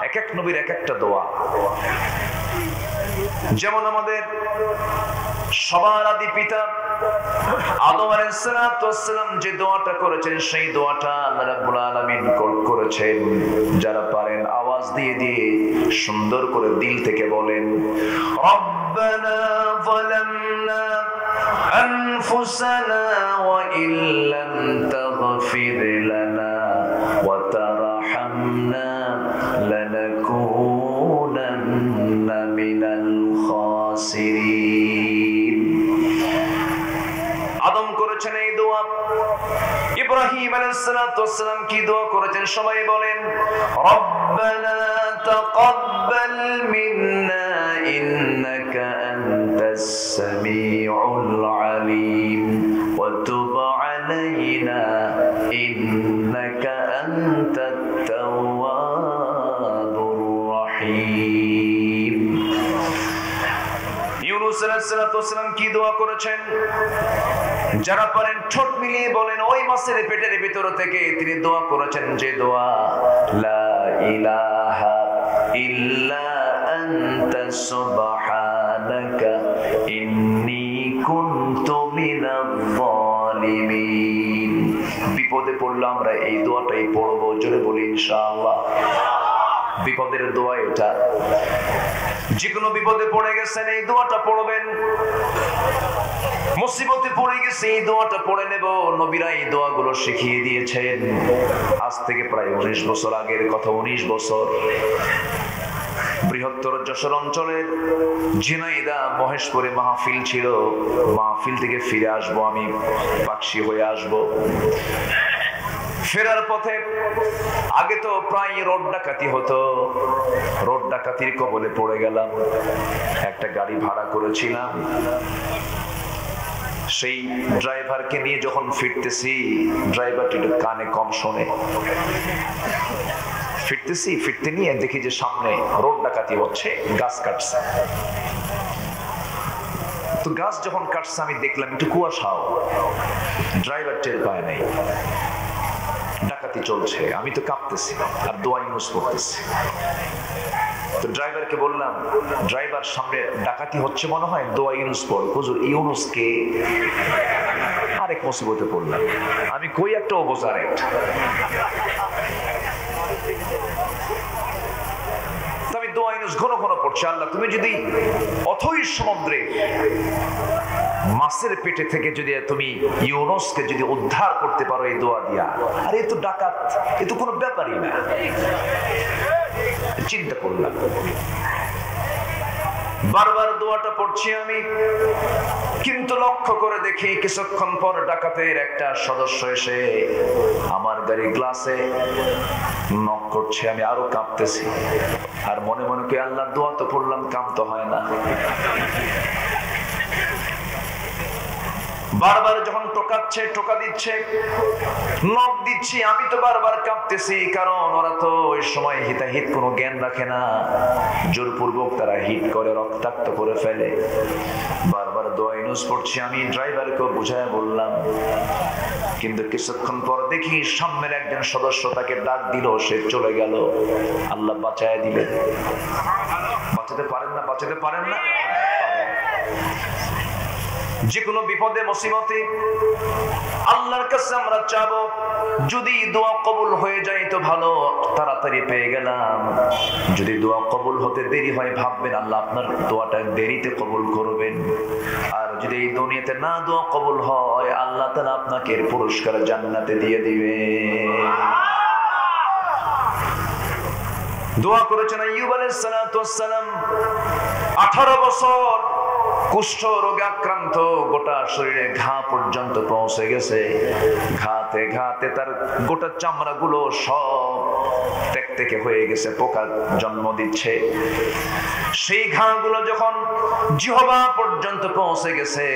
এক এক নবীর এক একটা দোয়া। যেমন আমাদের সবার আদি পিতা আদম আলাইহিস সালাম যে দোয়াটা করেছেন সেই দোয়াটা আল্লাহ রাব্বুল আলামিন করেছেন। যারা পারেন আওয়াজ দিয়ে দিয়ে সুন্দর করে দিল থেকে বলেন, রব্বানা যালামনা আনফুসানা ওয়া ইল্লাম তাগফির লানা ওয়া তারহামনা লানাকুনান্না মিনাল খাসিরিন। আদম করেছেন এই দোয়া। ইব্রাহিম আলাইহিস সালাম কি দোয়া করেছেন সবাই বলেন, রব্বানা তাকাব্বাল মিন্না ইন্নাকা আনতাস সামিউল আলিম ওয়া তুব আলাইনা ইন্নাকা আনতাত তাওয়াবুর রহিম। ইউনূস আলাইহিস সালাম কি দোয়া করেছেন? যারা পারেন ঠোঁট মিলিয়ে বলেন, ওই মাছের পেটের ভিতর থেকে তিনি দোয়া করেছেন যে দোয়া, লা ইলাহা ইল্লা আনতা সুবহানাকা ইন্নী কুনতু মিনাজ জালিমিন। বিপদে পড়লে আমরা এই দোয়াটাই পড়বো। জোরে বলি ইনশাআল্লাহ। বিপদের দোয়া এটা। যে কোনো বিপদে পড়ে গেছেন এই দোয়াটা পড়বেন। মুসিবতে পড়ে গেছে, এই দোয়াটা পড়ে নেব। নবীরা এই দোয়াগুলো শিখিয়ে দিয়েছেন। আজ থেকে প্রায় 19 বছর আগের কথা, 19 বছর। বৃহত্তর যশোর অঞ্চলের ঝিনাইদহ মহেশপুরে মাহফিল ছিল। মাহফিল থেকে ফিরে আসবো, আমি পাকশি হয়ে আসবো। ফেরার পথে আগে তো প্রায় রোড ডাকাতি হতো, রোড ডাকাতির কবলে পড়ে গেলাম। একটা গাড়ি ভাড়া করেছিলাম, সেই ড্রাইভারকে নিয়ে যখন ফিরতেছি, ড্রাইভারটি একটু কানে কম শোনে। ফিরতে নিয়ে দেখি যে সামনে রোড ডাকাতি হচ্ছে, গাছ কাটছে। তো গাছ যখন কাটছে আমি দেখলাম একটু কুয়াশাও, ড্রাইভার টের পায় নাই, ডাকাতি চলছে। আমি তো কাঁপতেছি আর দোয়া ইউজ করতেছি। তো ড্রাইভারকে বললাম, ড্রাইভার সামনে ডাকাতি হচ্ছে মনে হয়, দোয়া ইউনুস পড়। হুজুর ইউনুসকে আরেক মুসিবতে পড়লাম। আমি কই একটা অবজার একটা। আমি দোয়া ইউনুস ঘন ঘন পড়ছি। আল্লাহ তুমি যদি অথই সমুদ্রে মাছের পেটে থেকে যদি তুমি ইউনুসকে যদি উদ্ধার করতে পারো এই দোয়া দিয়া, আর এ তো ডাকাত, এ তো কোনো ব্যাপারই না। চিন্তা করলাম, বারবার দোয়াটা পড়ছি আমি, কিন্তু লক্ষ্য করে দেখি কিছুক্ষণ পর ডাকাতের একটা সদস্য এসে আমার গাড়ি গ্লাসে নক করছে। আমি আরো কাঁপতেছি আর মনে মনে কি আল্লাহ দোয়া তো পড়লাম, কাম তো হয় না। বারবার যখন টোকাচ্ছে, টোকা দিচ্ছে, নখ দিচ্ছি, আমি তো বারবার কাঁপতেছি, কারণ ওরা তো ওই সময় হিতাহিত কোনো জ্ঞান রাখে না, জোরপূর্বক তারা হিট করে রক্তাক্ত করে ফেলে। বারবার দোয়া ইউনুস পড়ছি আমি, ড্রাইভারকে বুঝায় বললাম, কিন্তু কিছুক্ষণ পর দেখি সামনের একজন সদস্য তাকে ডাক দিল, সে চলে গেল। আল্লাহ বাঁচায় দিলেন। বাঁচাতে পারেন না, বাঁচাতে পারেন না। যে কোনো বিপদে মুসিবতে আল্লাহর কাছে আমরা চাবো, যদি দোয়া কবুল হয়ে যায় তো ভালো, তাড়াতাড়ি পেয়ে গেলাম। যদি দোয়া কবুল হতে দেরি হয়, ভাববেন আল্লাহ আপনার দোয়াটা দেরিতে কবুল করবেন। আর যদি এই দুনিয়াতে না দোয়া কবুল হয়, আল্লাহ তাআলা আপনাকে এর পুরস্কার জান্নাতে দিয়ে দিবে। দোয়া করেছেন আইয়ুব আলাইহিস সালাতু ওয়াস সালাম। 18 বছর কুষ্ঠ রোগে আক্রান্ত, গোটা শরীরে ঘা পর্যন্ত পৌঁছে গেছে। ঘাতে ঘাতে তার গোটা চামড়া গুলো সব তেকে হয়ে গেছে, পোকা জন্ম দিচ্ছে। সেই ঘা গুলো যখন জিহ্বা পর্যন্ত পৌঁছে গেছে,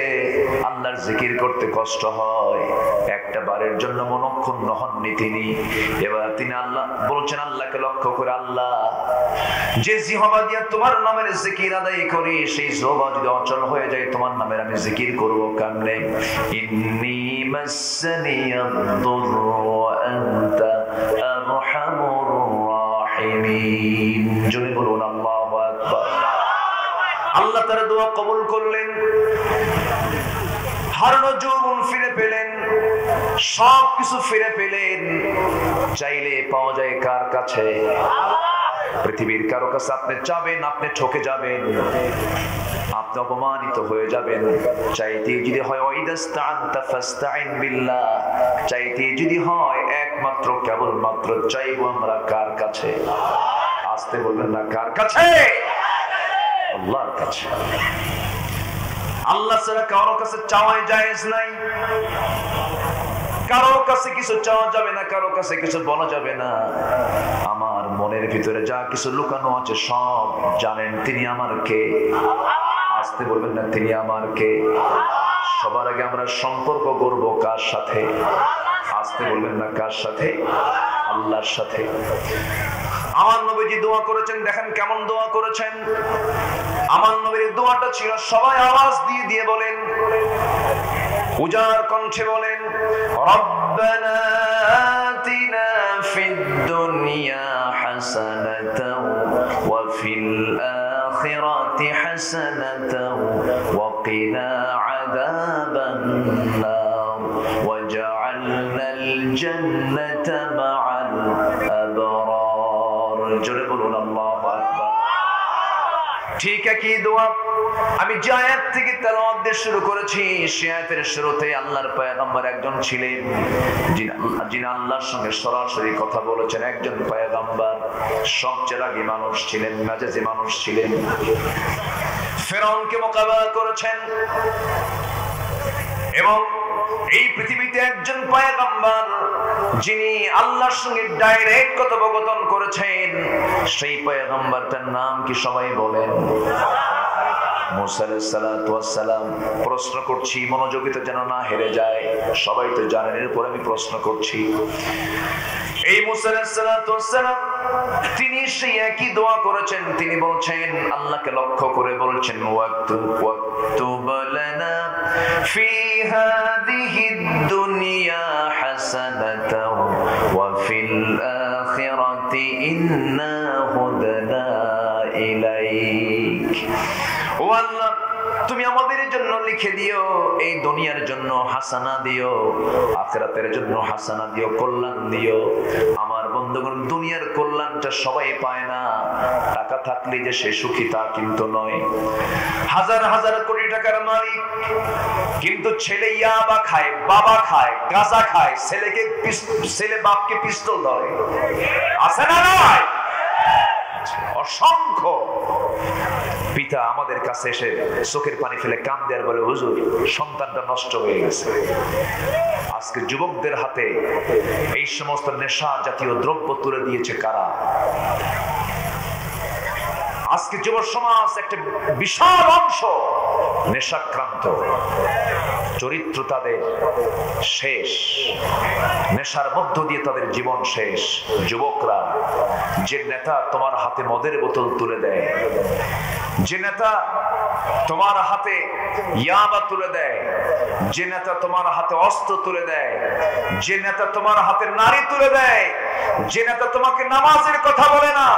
আল্লাহর জিকির করতে কষ্ট হয়। একটা বারের জন্য মনক্ষুণ্ণ হননি তিনি। এবার তিনি আল্লাহ বলছেন, আল্লাহকে লক্ষ্য করে, আল্লাহ যে জিহ্বা দিয়ে তোমার নামের জিকির আদায় করি, সেই জিহ্বা যদি অচল হয়ে যায়, তোমার নামের আমি জিকির করবো কেমনে? ইন্নী মাসসানিয়াদ-দুররু ওয়া আনতা আরহামুর রাহিমিন। জোরে বলুন আল্লাহু আকবার। আল্লাহ তার দোয়া কবুল করলেন, হারানো যৌবন ফিরে পেলেন, সবকিছু ফিরে পেলেন। চাইলে পাওয়া যায় কার কাছে? পৃথিবীর কারো কাছে আপনি চাবেন, আপনি ঠকে যাবেন, আপনি অপমানিত হয়ে যাবেন। চাইতে যদি হয় ওয়াইদাস্তাআনতা ফাস্তাইন বিল্লাহ, চাইতে যদি হয় একমাত্র কেবলমাত্র চাইবো আমরা কার কাছে? আসতে বলবেন না, কার কাছে? আল্লাহর কাছে। আল্লাহ ছাড়া কারো কাছে চাওয়াই জায়েজ নাই। কারো কাছে কিছু চাওয়া যাবে না, কারো কাছে কিছু বলা যাবে না। আমার মনের ভিতরে যা কিছু লুকানো আছে সব জানেন তিনি আমার কে। আসতে বলবেন না, তিনি আমার কে। সবার আগে আমরা সম্পর্ক করব কার সাথে? আসতে বলবেন না, কার সাথে? আল্লাহর সাথে। আমার নবীজি দোয়া করেছেন, দেখেন কেমন দোয়া করেছেন। আমার নবীর দোয়াটা ছিল, সবাই আওয়াজ দিয়ে দিয়ে বলেন, উজাড় কণ্ঠে বলেন, রব্বানা আতিনা ফিদ দুনিয়া হাসানাতাও ওয়া ফিল আখিরাতি হাসানাতাও ওয়া কিনা আযাবান নার ওয়াজআলনাল জান্নাতা মা'আল আবরার। জোরে বলুন আল্লাহু আকবার। ঠিক একই দোয়া আমি যে আয়াত থেকে তেলাওয়াত দিয়ে শুরু করেছি সে আয়াতের শুরুতে আল্লাহর পয়গম্বর একজন ছিলেন যিনি আল্লাহর সঙ্গে সরাসরি কথা বলেছেন, একজন পয়গম্বর। সবচেয়ে রাগী মানুষ ছিলেন, মেজাজি মানুষ ছিলেন, ফেরাউনকে মোকাবেলা করেছেন। এবং এই পৃথিবীতে একজন পয়গম্বর যিনি আল্লাহর সঙ্গে ডাইরেক্ট কথোপকথন করেছেন, সেই পয়গম্বরটার নাম কি সবাই বলেন? মুসা আলাইহিস সালাতু ওয়াস সালাম। প্রশ্ন করছি, মনোযোগিতা যেন না হেরে যায়, সবাই তো জানেন, এরপর আমি প্রশ্ন করছি। এই মুসা আলাইহিস সালাতু ওয়াস সালাম তিনি সেই একই দোয়া করেছেন। তিনি বলছেন, আল্লাহকে লক্ষ্য করে বলছেন, ওয়াক্তুব লানা ফি হাযিহিদ দুনিয়া হাসানাতাও ওয়া ফিল আখিরাতি ইন্না হুদনা ইলাইক। ও আল্লাহ, তুমি আমাদের জন্য লিখে দিও, এই দুনিয়ার জন্য হাসানা দিও, আখিরাতের জন্য হাসানা দিও, কল্যাণ দিও। আমার বন্ধুগণ, দুনিয়ার কল্যাণটা সবাই পায় না। টাকা থাকলে যে সে সুখী তা কিন্তু নয়। হাজার হাজার কোটি টাকার মালিক, কিন্তু ছেলে ইয়াবা খায়, বাবা খায়, গাঁজা খায়, ছেলে বাপকে পিস্তল ধরে, আছে না নয়? অসংখ্য পিতা আমাদের কাছে এসে চোখের পানি ফেলে কাঁদে আর বলে, হুজুর সন্তানটা নষ্ট হয়ে গেছে। আজকে যুবকদের হাতে এই সমস্ত নেশা জাতীয় দ্রব্য তুলে দিয়েছে কারা? আজকে যুব সমাজ একটা বিশাল অংশ নেশাক্রান্ত, চরিত্র তাদের শেষ, নেশার মধ্য দিয়ে তাদের জীবন শেষ। যুবকরা, যে নেতা তোমার হাতে মদের বোতল তুলে দেয়, যে নেতা তোমার হাতে ইয়াবা তুলে দেয়, যে নেতা তোমার হাতে অস্ত্র তুলে দেয়, যে নেতা তোমার হাতে নারী তুলে দেয়, যে নেতা তোমাকে নামাজের কথা বলে না,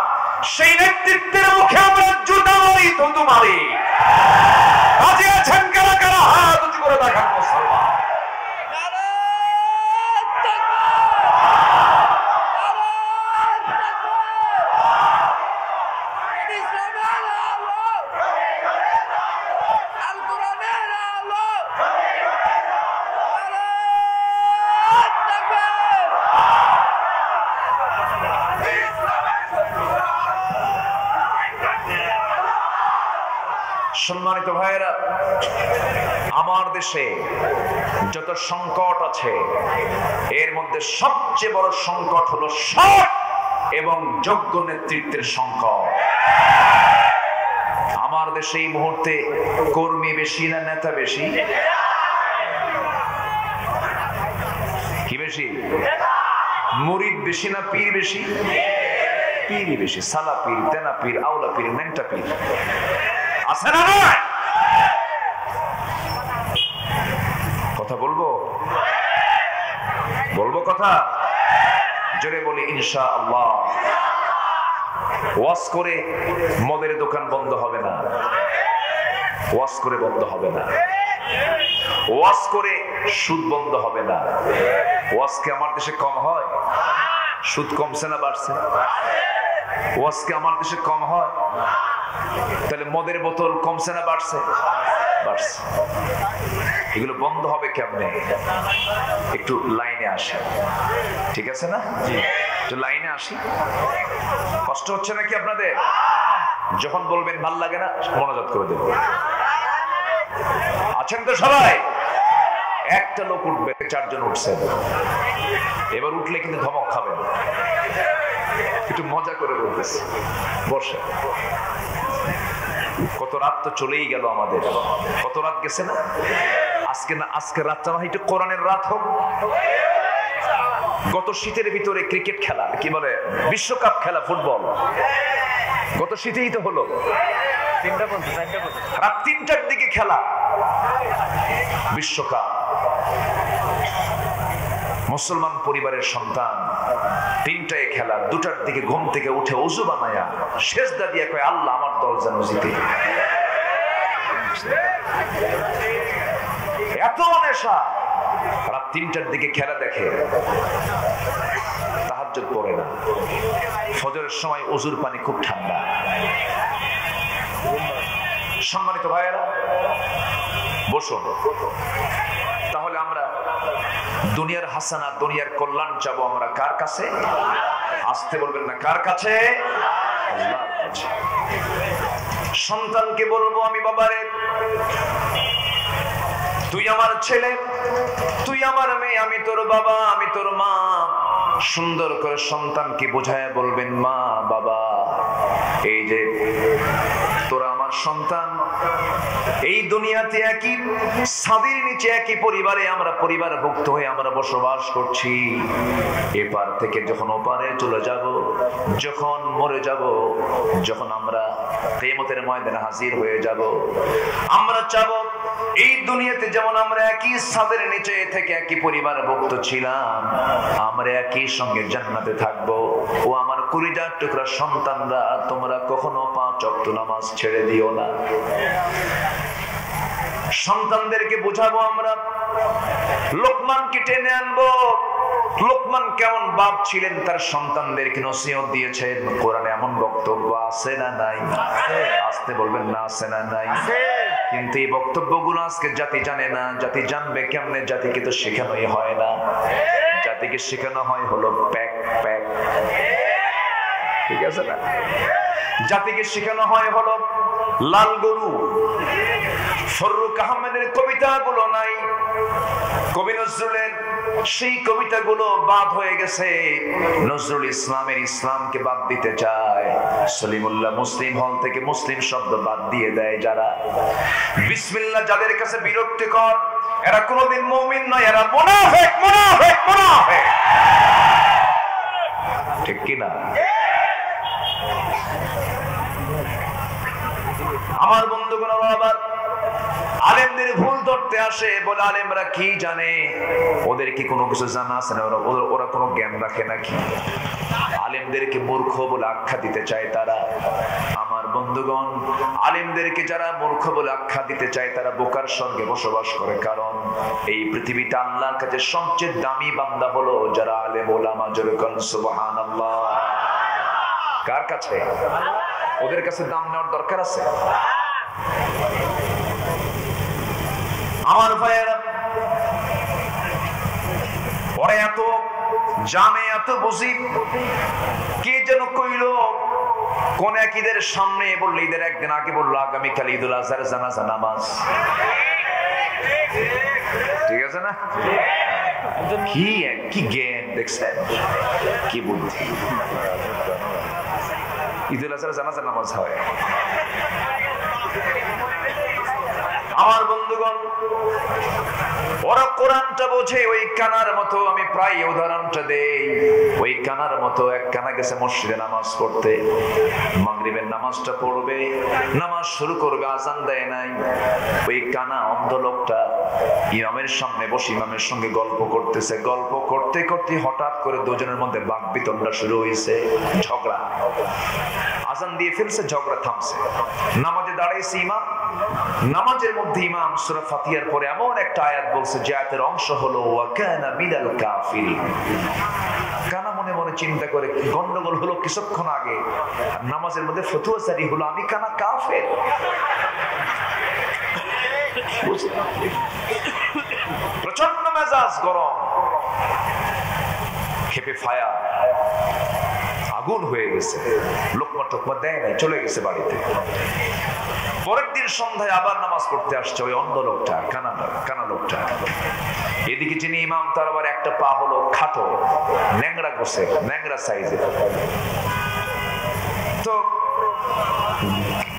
সেই নেতৃত্বের মুখে আমরা জুতা মারি, থুতু মারি। রাজি আছেন কারা কারা? হাত উঁচু করে দেখান মুসলমান। সম্মানিত ভাইয়েরা, আমার দেশে যত সংকট আছে এর মধ্যে সবচেয়ে বড় সংকট হলো সৎ এবং যোগ্য নেতৃত্বের সংকট। আমার দেশে এই মুহূর্তে কর্মী বেশি না নেতা বেশি? কি বেশি? মুরিদ বেশি না পীর বেশি? পীরই বেশি। সালা পীর, তেনা পীর, আওলা পীর, মেন্টা পীর, আছে না নয়? কথা বলবো কথা জোরে বলি ইনশাআল্লাহ। ওয়াজ করে মদের দোকান বন্ধ হবে না, ওয়াজ করে বন্ধ হবে না, ওয়াজ করে সুদ বন্ধ হবে না। ওয়াজ কি আমার দেশে কম হয়? সুদ কমছে না বাড়ছে? ওয়াজ কি আমার দেশে কম হয়? তাহলে মদের বোতল কমছে না বাড়ছে? বাড়ছে। এগুলো বন্ধ হবে কেমনে? একটু লাইনে আসে, ঠিক আছে না? একটু লাইনে আসি। কষ্ট হচ্ছে নাকি আপনাদের? যখন বলবেন ভাল লাগে না, মনোযোগ করে দেব। আছেন তো সবাই? একটা লোক উঠবে, চারজন উঠছেন, এবার উঠলে কিন্তু ধমক খাবেন। একটু মজা করে বলতেছি, বসে। কত রাত তো চলেই গেল আমাদের, কত রাত গেছে না? আজকে রাতটা না একটু কোরআনের রাত হোক। গত শীতের ভিতরে ক্রিকেট খেলা, কি বলে বিশ্বকাপ খেলা, ফুটবল গত শীতেই তো হলো। রাত 3টার দিকে খেলা বিশ্বকাপ। মুসলমান পরিবারের সন্তান, 3টায় খেলা, 2টার দিকে ঘুম থেকে উঠে ওযু বানায়া সেজদা দিয়ে কয়, আল্লাহ আমার দল যেন জিতে। এত নেশা, রাত 3টার দিকে খেলা দেখে, তাহাজ্জুদ পড়ে না। ফজরের সময় ওযুর পানি খুব ঠান্ডা, সম্মানিত ভাইয়েরা বসুন। তাহলে আমরা দুনিয়ার হাসানা দুনিয়ার কল্যাণ চাবো আমরা কার কাছে? আসতে বলবেন না, কার কাছে? আল্লাহর কাছে। সন্তানকে বলবো আমি বাবারে তুই আমার ছেলে, তুই আমার মেয়ে, আমি তোর বাবা, আমি তোর মা। সুন্দর করে সন্তানকে বোঝায় বলবেন মা বাবা এই যে তোরা আমার সন্তান, এই দুনিয়াতে একই ছাদের নিচে একই পরিবারে আমরা পরিবারভুক্ত হয়ে আমরা বসবাস করছি। এপার থেকে যখন ওপারে চলে যাব, যখন মরে যাব, যখন আমরা কিয়ামতের ময়দানে হাজির হয়ে যাব, আমরা চাবো এই দুনিয়াতে যেমন আমরা একই ছাদের নিচে থেকে একই পরিবারভুক্ত ছিলাম, আমরা একই সঙ্গে জান্নাতে থাকবো। ও আমার কলিজার টুকরা সন্তানরা, তোমরা কখনো 5 ওয়াক্ত নামাজ ছেড়ে দিও না। সন্তানদেরকে বোঝাবো আমরা, লোকমানকে টেনে আনবো। লোকমান কেমন বাপ ছিলেন, তার সন্তানদেরকে নসিহত দিয়েছেন। কোরআনে এমন বক্তব্য আছে না নাই? আসতে বলবেন না, আছে না নাই? কিন্তু এই বক্তব্যগুলো আজকে জাতি জানে না। জাতি জানবে কেমনে? জাতিকে তো শেখানোই হয় না। জাতিকে শেখানো হয় হলো প্যাক প্যাক, ঠিক আছে না? জাতিকে শেখানো হয় হলো লাল গরু। ফররুখ আহমেদের কবিতাগুলো নাই, কবি নজরুলের সেই কবিতাগুলো বাদ হয়ে গেছে। নজরুল ইসলামের ইসলামকে বাদ দিতে চায়। সলিমুল্লাহ মুসলিম হল থেকে মুসলিম শব্দ বাদ দিয়ে দেয় যারা। বিসমিল্লাহ যাদের কাছে বিরক্তিকর, এরা কোনোদিন মুমিন নয়, এরা মুনাফিক মুনাফিক মুনাফিক, ঠিক কি না? আমার বন্ধুগণ আবার আলেমদের ভুল ধরতে আসে, বলে আলেমরা কি জানে? ওদের কি কোনো কিছু জানা আছে না? ওরা কোনো জ্ঞান রাখে নাকি? আলেমদেরকে মূর্খ বলে আখ্যা দিতে চায় তারা। আমার বন্ধুগণ, আলেমদেরকে যারা মূর্খ বলে আখ্যা দিতে চায় তারা বোকার সঙ্গে বসবাস করে। কারণ এই পৃথিবীতে আল্লাহর কাছে সবচেয়ে দামি বান্দা হলো যারা আলেম ওলামা। জোরে বলেন সুবহানাল্লাহ। কার কাছে? ওদের কাছে দাম নেওয়ার দরকার আছে? আমার ভাইয়েরা, ওরা এত জানে এত বুঝি, কে যেন কইল কোন এক ঈদের সামনে, বললো ঈদের একদিন আগে বললো আগামীকাল ঈদুল আজহার জানাজা নামাজ, ঠিক আছে না? কি জ্ঞান দেখছেন, কি বুদ্ধি! ঈদুল আজহার জানাজা নামাজ হয়। আমার বন্ধুগণ, ওরা কোরআনটা বোঝে ওই কানার মতো। আমি প্রায় উদাহরণটা দেই, ওই কানার মতো। এক কানা গেছে মসজিদে নামাজ পড়তে, মাগরিবের নামাজটা পড়বে, নামাজ শুরু করবে, আজান দেয় নাই। ওই কানা অন্ধ লোকটা ইমামের সামনে বসে ইমামের সঙ্গে গল্প করতেছে। গল্প করতে করতে হঠাৎ করে দুজনের মধ্যে বাকবিতণ্ডা শুরু হয়েছে, ঝগড়া। আজান দিয়ে ফেলছে, ঝগড়া থামছে। নামাজে দাঁড়াইছে ইমাম, নামাজের মধ্যে ইমাম সূরা ফাতিহার পরে এমন একটা আয়াত বলছে যে আয়াতের অংশ হলো ওয়া কানা মিনাল কাফিরিন। কানা মনে মনে চিন্তা করে গন্ডগোল হলো কিছুক্ষণ আগে, নামাজের মধ্যে ফতোয়া জারি হলো আমি কানা কাফের। প্রচন্ড মেজাজ গরম, খেপে ফায়ার, আগুন হয়ে গেছে। লোকমা টোকমা দেয় নাই, চলে গেছে বাড়িতে। পরের দিন সন্ধ্যায় আবার নামাজ পড়তে আসছে ওই অন্ধ লোকটা, কানা লোকটা। এদিকে যিনি ইমাম তার আবার একটা পা হলো খাটো, ন্যাংরা গোছের, ন্যাংরা সাইজের। তো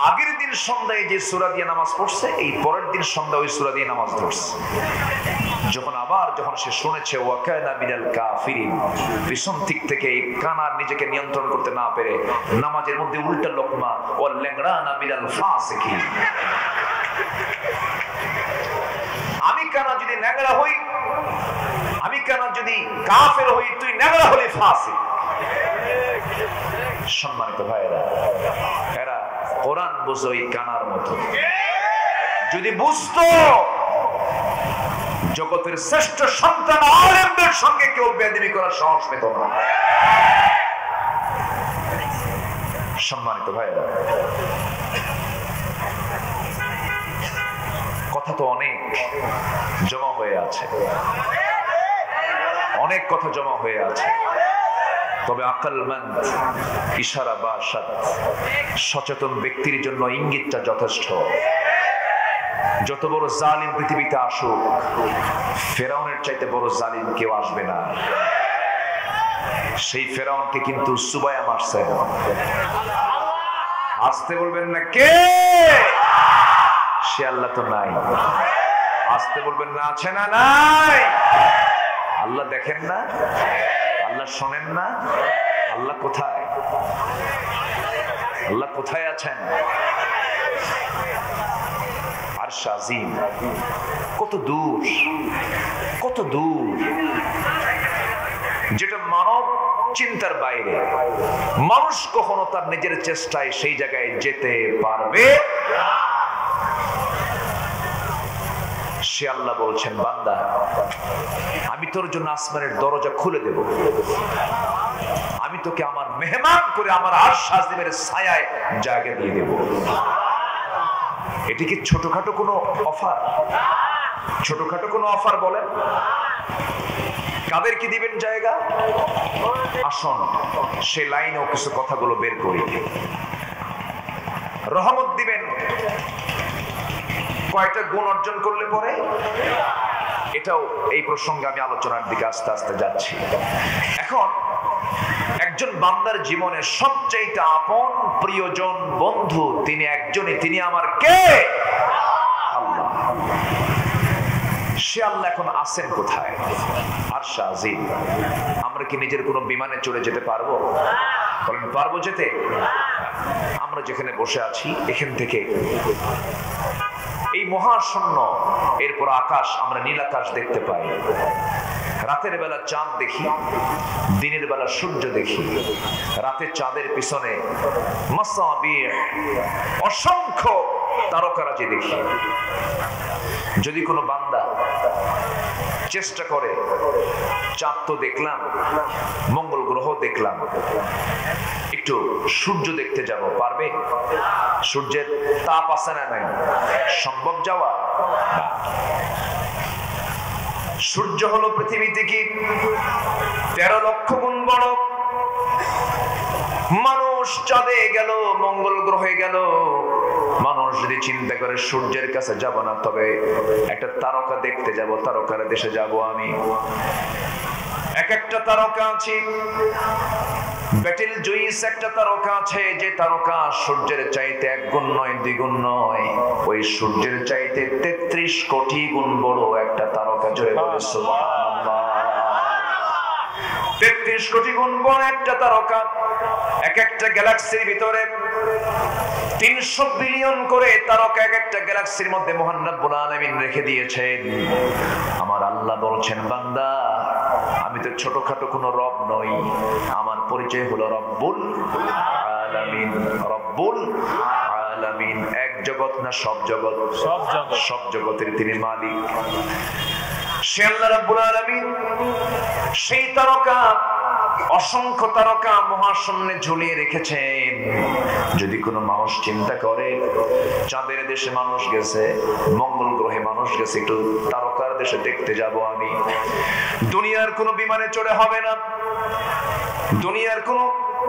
আগের দিন সন্ধ্যায় যে সূরা দিয়ে নামাজ পড়ছে, এই পরের দিন সন্ধ্যা ওই সূরা দিয়ে নামাজ ধরছে। যখন সে শুনেছে ওয়া কানা মিনাল কাফিরিন, পিছন দিক থেকে এই কানা নিজেকে নিয়ন্ত্রণ করতে না পেরে নামাজের মধ্যে উল্টা লোকমা ও ল্যাংড়ানা মিনাল ফাসিকিন। আমি কানা যদি ন্যাংরা হই, আমি কানা যদি কাফের হই, তুই ন্যাংরা হলে ফাসিক। সম্মানিত ভাইরা, এরা কোরআন বুঝো এই কানার মতো। যদি বুঝতো জগতের শ্রেষ্ঠ সন্তান আলেমদের সঙ্গে কেউ বেয়াদবি করার সাহস পেত না। সম্মানিত ভাইরা, কথা তো অনেক জমা হয়ে আছে, অনেক কথা জমা হয়ে আছে। তবে আকলমন্দ ইশারা বা সচেতন ব্যক্তির জন্য ইঙ্গিতটা যথেষ্ট। যত বড় জালিম পৃথিবীতে আসুক, ফেরাউনের চাইতে বড় জালিম কেউ আসবে না। সেই ফেরাউনকে কিন্তু সুবায়া মারছে। আসতে বলবেন না কে? সে আল্লাহ তো নাই। আসতে বলবেন না আছে না নাই? আল্লাহ দেখেন না? আল্লাহ শোনেন না? আল্লাহ কোথায়? আল্লাহ কোথায় আছেন? আরশ আজিম কত দূর, কত দূর, যেটা মানব চিন্তার বাইরে। মানুষ কখনো তার নিজের চেষ্টায় সেই জায়গায় যেতে পারবে। সে আল্লাহ বলছেন, বান্দা আমি তোর জন্য আসমানের দরজা খুলে দেব, আমি তোকে আমার মেহমান করে আমার আরশ আজিমের ছায়ায় জায়গা দিয়ে দেব। এটি কি ছোটখাটো কোনো অফার? ছোটখাটো কোনো অফার বলেন? কাদের কি দিবেন জায়গা? আসুন সে লাইনেও কিছু কথাগুলো বের করি। রহমত দিবেন কয়টা গুণ অর্জন করলে পরে? এটাও এই প্রসঙ্গে আমি আলোচনার দিকে আস্তে আস্তে যাচ্ছি। এখন একজন বান্দার জীবনে সবচেয়ে আপন প্রিয়জন বন্ধু তিনি একজনই, তিনি আমার কে? আল্লাহ। সে আল্লাহ এখন আছেন কোথায়? আরশ আজিম। আমরা কি নিজের কোনো বিমানে চলে যেতে পারবো? বলেন পারবো যেতে? আমরা যেখানে বসে আছি এখান থেকে এই মহাশূন্য, এরপর আকাশ, আমরা নীল আকাশ দেখতে পাই। রাতের বেলা চাঁদ দেখি, দিনের বেলা সূর্য দেখি। রাতে চাঁদের পিছনে মাসাবিহ, অসংখ্য তারকারাজি দেখি। যদি কোনো বান্দা চেষ্টা করে, চাঁদ তো দেখলাম, মঙ্গল গ্রহ দেখলাম, একটু সূর্য দেখতে যাব, পারবে? সূর্যের তাপ আছে না নাই? সম্ভব যাওয়া? সূর্য হলো পৃথিবী থেকে 13 লক্ষ গুণ বড়। মানুষ চাঁদে গেল, মঙ্গল গ্রহে গেল, মানুষ যদি চিন্তা করে সূর্যের কাছে যাব না, তবে একটা তারকা দেখতে যাব, তারকার দেশে যাব আমি। এক একটা তারকা আছে, ব্যাটেল জুইস একটা তারকা আছে, যে তারকা সূর্যের চাইতে 1 গুণ নয়, 2 গুণ নয়, ওই সূর্যের চাইতে 33 কোটি গুণ বড় একটা তারকা। জোরে বলে সুবহানাল্লাহ। 33 কোটি গুণ বড় একটা তারকা। এক একটা গ্যালাক্সির ভিতরে 300 বিলিয়ন করে তারকা এক একটা গ্যালাক্সির মধ্যে মহান রব্বুল আলামিন রেখে দিয়েছেন। আমার আল্লাহ বলছেন, বান্দা আমি তো ছোটখাটো কোনো রব নই, আমার পরিচয় হলো রব্বুল আলামিন। রব্বুল আলামিন এক জগৎ না সব জগৎ? সব জগতের তিনি মালিক। সে আল্লাহ রব্বুল আলামিন সেই তারকা, অসংখ্য তারকা মহাশূন্যে ঝুলিয়ে রেখেছেন। যদি কোনো মানুষ চিন্তা করে চাঁদের দেশে মানুষ গেছে, মঙ্গল গ্রহে মানুষ গেছে, একটু তারকার দেশে দেখতে যাব আমি, দুনিয়ার কোনো বিমানে চড়ে হবে না, দুনিয়ার কোনো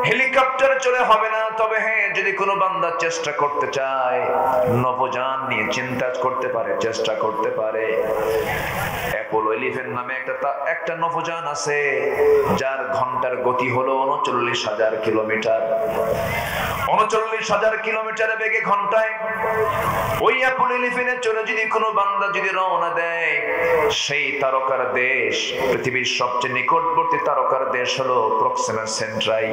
হেলিকপ্টারে চলে হবে না। তবে হ্যাঁ, যদি কোনো বান্দা চেষ্টা করতে চায়, নভোযান নিয়ে চিন্তা করতে পারে, চেষ্টা করতে পারে। অ্যাপোলো 11 নামে একটা নভোযান আছে, যার ঘন্টার গতি হলো 39,000 কিলোমিটার। 39,000 কিলোমিটার বেগে ঘন্টায় ওই অ্যাপোলো 11 চলে যদি কোনো বান্দা যদি রওনা দেয়, সেই তারকার দেশ, পৃথিবীর সবচেয়ে নিকটবর্তী তারকার দেশ হলো প্রক্সিমা সেন্ট্রাই।